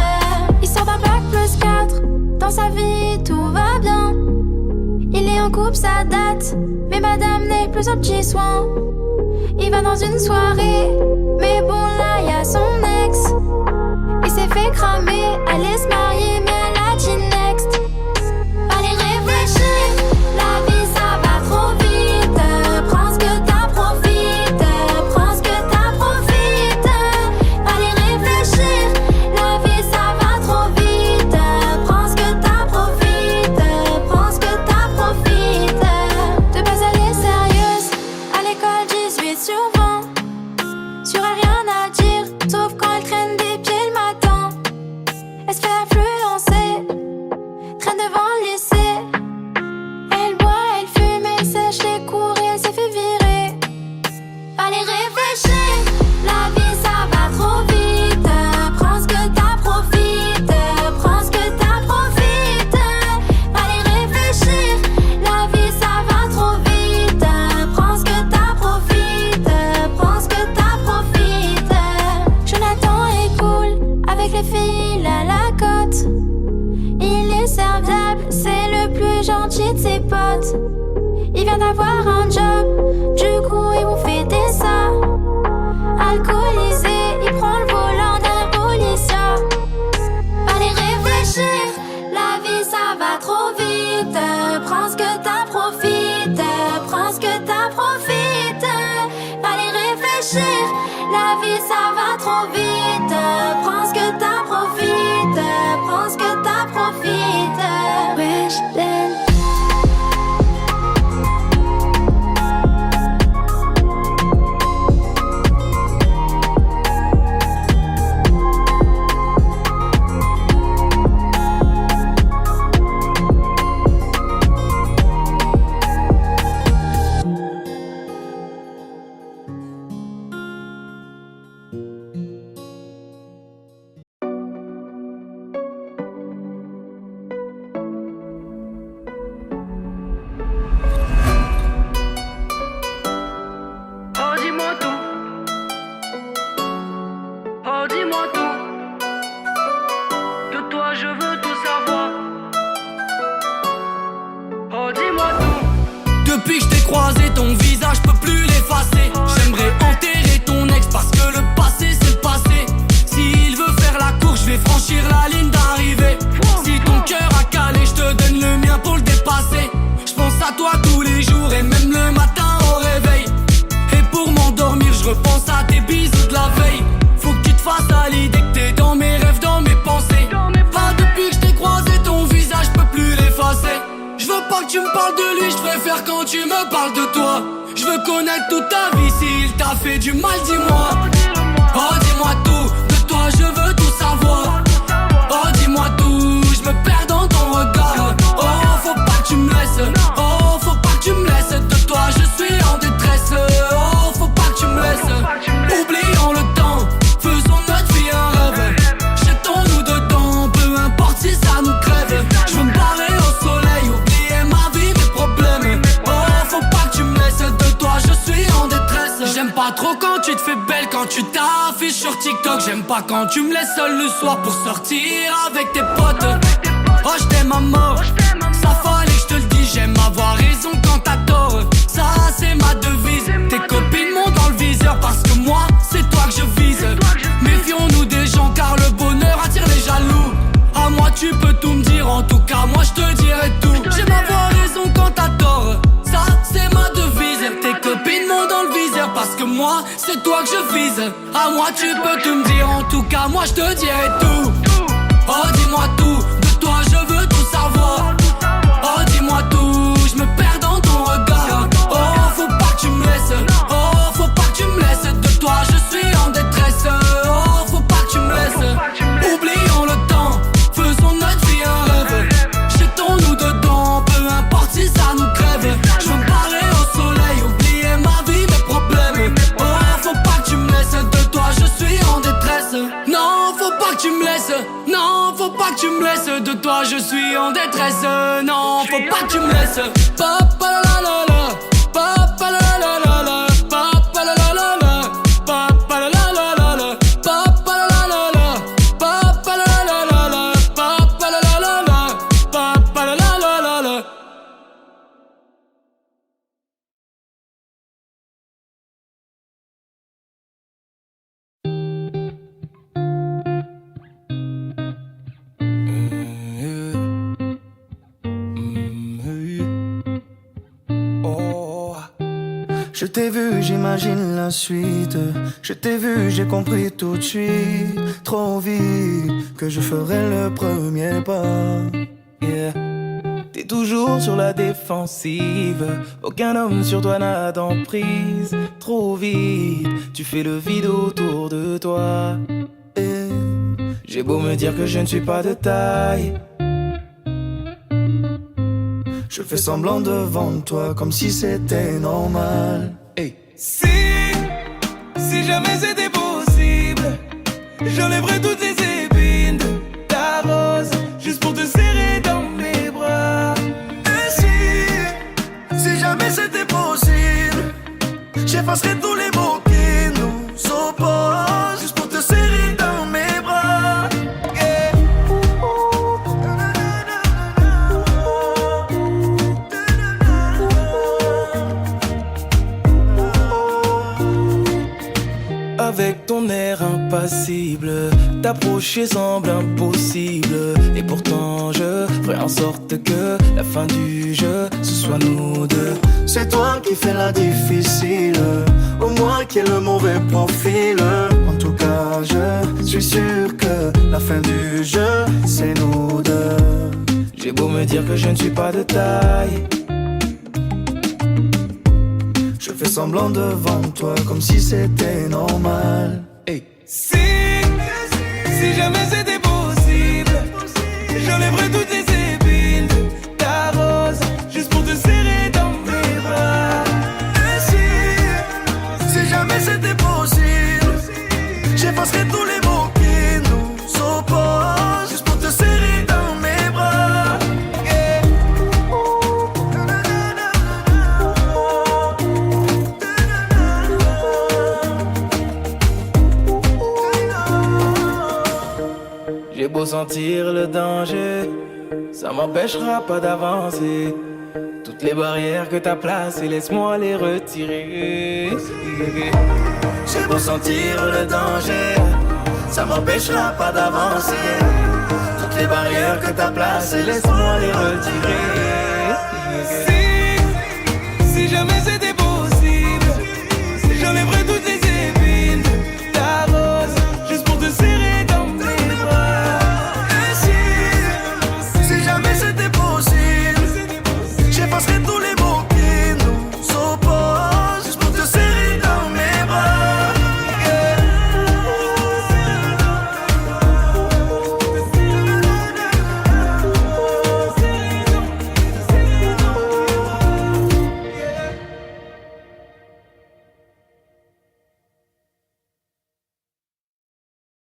Il sort d'un bac +4, dans sa vie tout va bien. Il est en couple, ça date, mais madame n'est plus au petit soin. Il va dans une soirée, mais bon là y'a son ex. Il s'est fait cramer, allait se marier, mais elle a dit next. Allez réfléchir, la vie ça va trop vite. Prends ce que t'as, profite. Prends ce que t'as, profite. Allez réfléchir, la vie ça va trop vite. Prends ce que t'as, profite. Prends ce que t'as, profite. De base elle est sérieuse, à l'école 18 sur 20. Sur elle rien à dire, sauf quand elle traîne des pieds le matin. Elle se fait influencer, traîne devant le lycée. Elle boit, elle fume, elle sèche les cours et elle s'est fait virer. Allez réfléchir, la vie ça va trop vite. Prends ce que t'as, profite. Prends ce que t'as, profite. Allez réfléchir, la vie ça va trop vite. Prends ce que t'as, profite. Prends ce que t'as, profite. Jonathan est cool, avec les filles il a la cote. Il est serviable, c'est le plus gentil de ses potes. Il vient d'avoir un job, du coup ils vont fêter ça. Alcoolisé, il prend le volant d'un policier. Allez réfléchir, la vie ça va trop vite. Prends ce que t'as, profite. Prends ce que t'as, profite. Allez réfléchir, la vie ça va trop vite. Prends ce que t'as, profite. Prends ce que t'as, profite. Wesh, then. Oh dis-moi tout. Oh dis-moi tout. De toi je veux tout savoir. Oh dis-moi tout. Depuis que je t'ai croisé, ton visage peut plus tu me parles de toi. Je veux connaître toute ta vie, s'il t'a fait du mal, dis-moi. Oh dis-moi tout, de toi je veux tout savoir. Oh dis-moi tout, je me perds dans ton regard. Oh faut pas que tu me laisses, oh faut pas que tu me laisses. De toi je suis en détresse, oh faut pas que tu me laisses. Oublions le temps, faisons notre vie un rêve. Jetons-nous dedans, peu importe si ça nous crève. Je veux me barrer au soleil, oublier ma vie, mes problèmes. Oh faut pas que tu me laisses, de toi je suis en détresse. J'aime pas trop quand tu te fais belle, quand tu t'affiches sur TikTok. J'aime pas quand tu me laisses seul le soir pour sortir avec tes potes. Oh je t'aime à mort, ça fallait que je te le dise. J'aime avoir raison quand t'as tort, ça c'est ma devise. Tes copines m'ont dans le viseur parce que moi c'est toi que je vise. Méfions-nous des gens car le bonheur attire les jaloux. À moi tu peux tout me dire, en tout cas moi je te dirai tout. J'aime avoir raison quand t'as tort, ça c'est ma devise. Tes copines m'ont dans le viseur parce que moi c'est toi que je vise. À moi tu peux tout me dire, en tout cas moi je te dirai tout. Oh dis-moi tout, de toi je veux tout savoir. Oh dis-moi tout, je me perds dans ton regard. Oh faut pas que tu me laisses, oh faut pas que tu me laisses. De toi je suis en détresse, oh faut pas que tu me laisses. Oublions le temps, faisons notre vie un rêve. Jetons-nous dedans, peu importe si ça nous crève. Je veux me barrer au soleil, oublier ma vie, mes problèmes. Oh faut pas que tu me laisses, de toi je suis en détresse. Non faut pas que tu me laisses, non faut pas que tu me laisses. De toi je suis en détresse, non faut pas que tu me laisses. Papa la la la, papa la la la la, papa la la la la, papa la la la la la, papa la la la la, papa la la la la, papa la la la la, papa la la la la. Je t'ai vu, j'imagine la suite. Je t'ai vu, j'ai compris tout de suite. Trop vite que je ferai le premier pas. Yeah. T'es toujours sur la défensive. Aucun homme sur toi n'a d'emprise. Trop vite, tu fais le vide autour de toi. Et j'ai beau me dire que je ne suis pas de taille, je fais semblant devant toi comme si c'était normal. Hey. Si jamais c'était possible, j'enlèverais toutes les épines de ta rose juste pour te serrer dans mes bras. Et si jamais c'était possible, j'effacerais tous les mots qui nous opposent juste pour te serrer dans mes bras. Yeah. Avec ton air impassible, t'approcher semble impossible. Et pourtant je ferai en sorte que la fin du jeu, ce soit nous deux. C'est toi qui fais la difficile, ou moi qui ai le mauvais profil. En tout cas je suis sûr que la fin du jeu, c'est nous deux. J'ai beau me dire que je ne suis pas de taille, je fais semblant devant toi comme si c'était normal. Hey. Si jamais c'était possible, j'enlèverais toutes les épines de ta rose juste pour te serrer dans mes bras. Et si jamais c'était possible, j'effacerais tous les mots qui nous opposent juste pour te serrer dans mes bras. Yeah. J'ai beau sentir le danger, ça m'empêchera pas d'avancer. Toutes les barrières que t'as placées, laisse-moi les retirer. J'ai beau sentir le danger, ça m'empêchera pas d'avancer. Toutes les barrières que t'as placées, laisse-moi les retirer.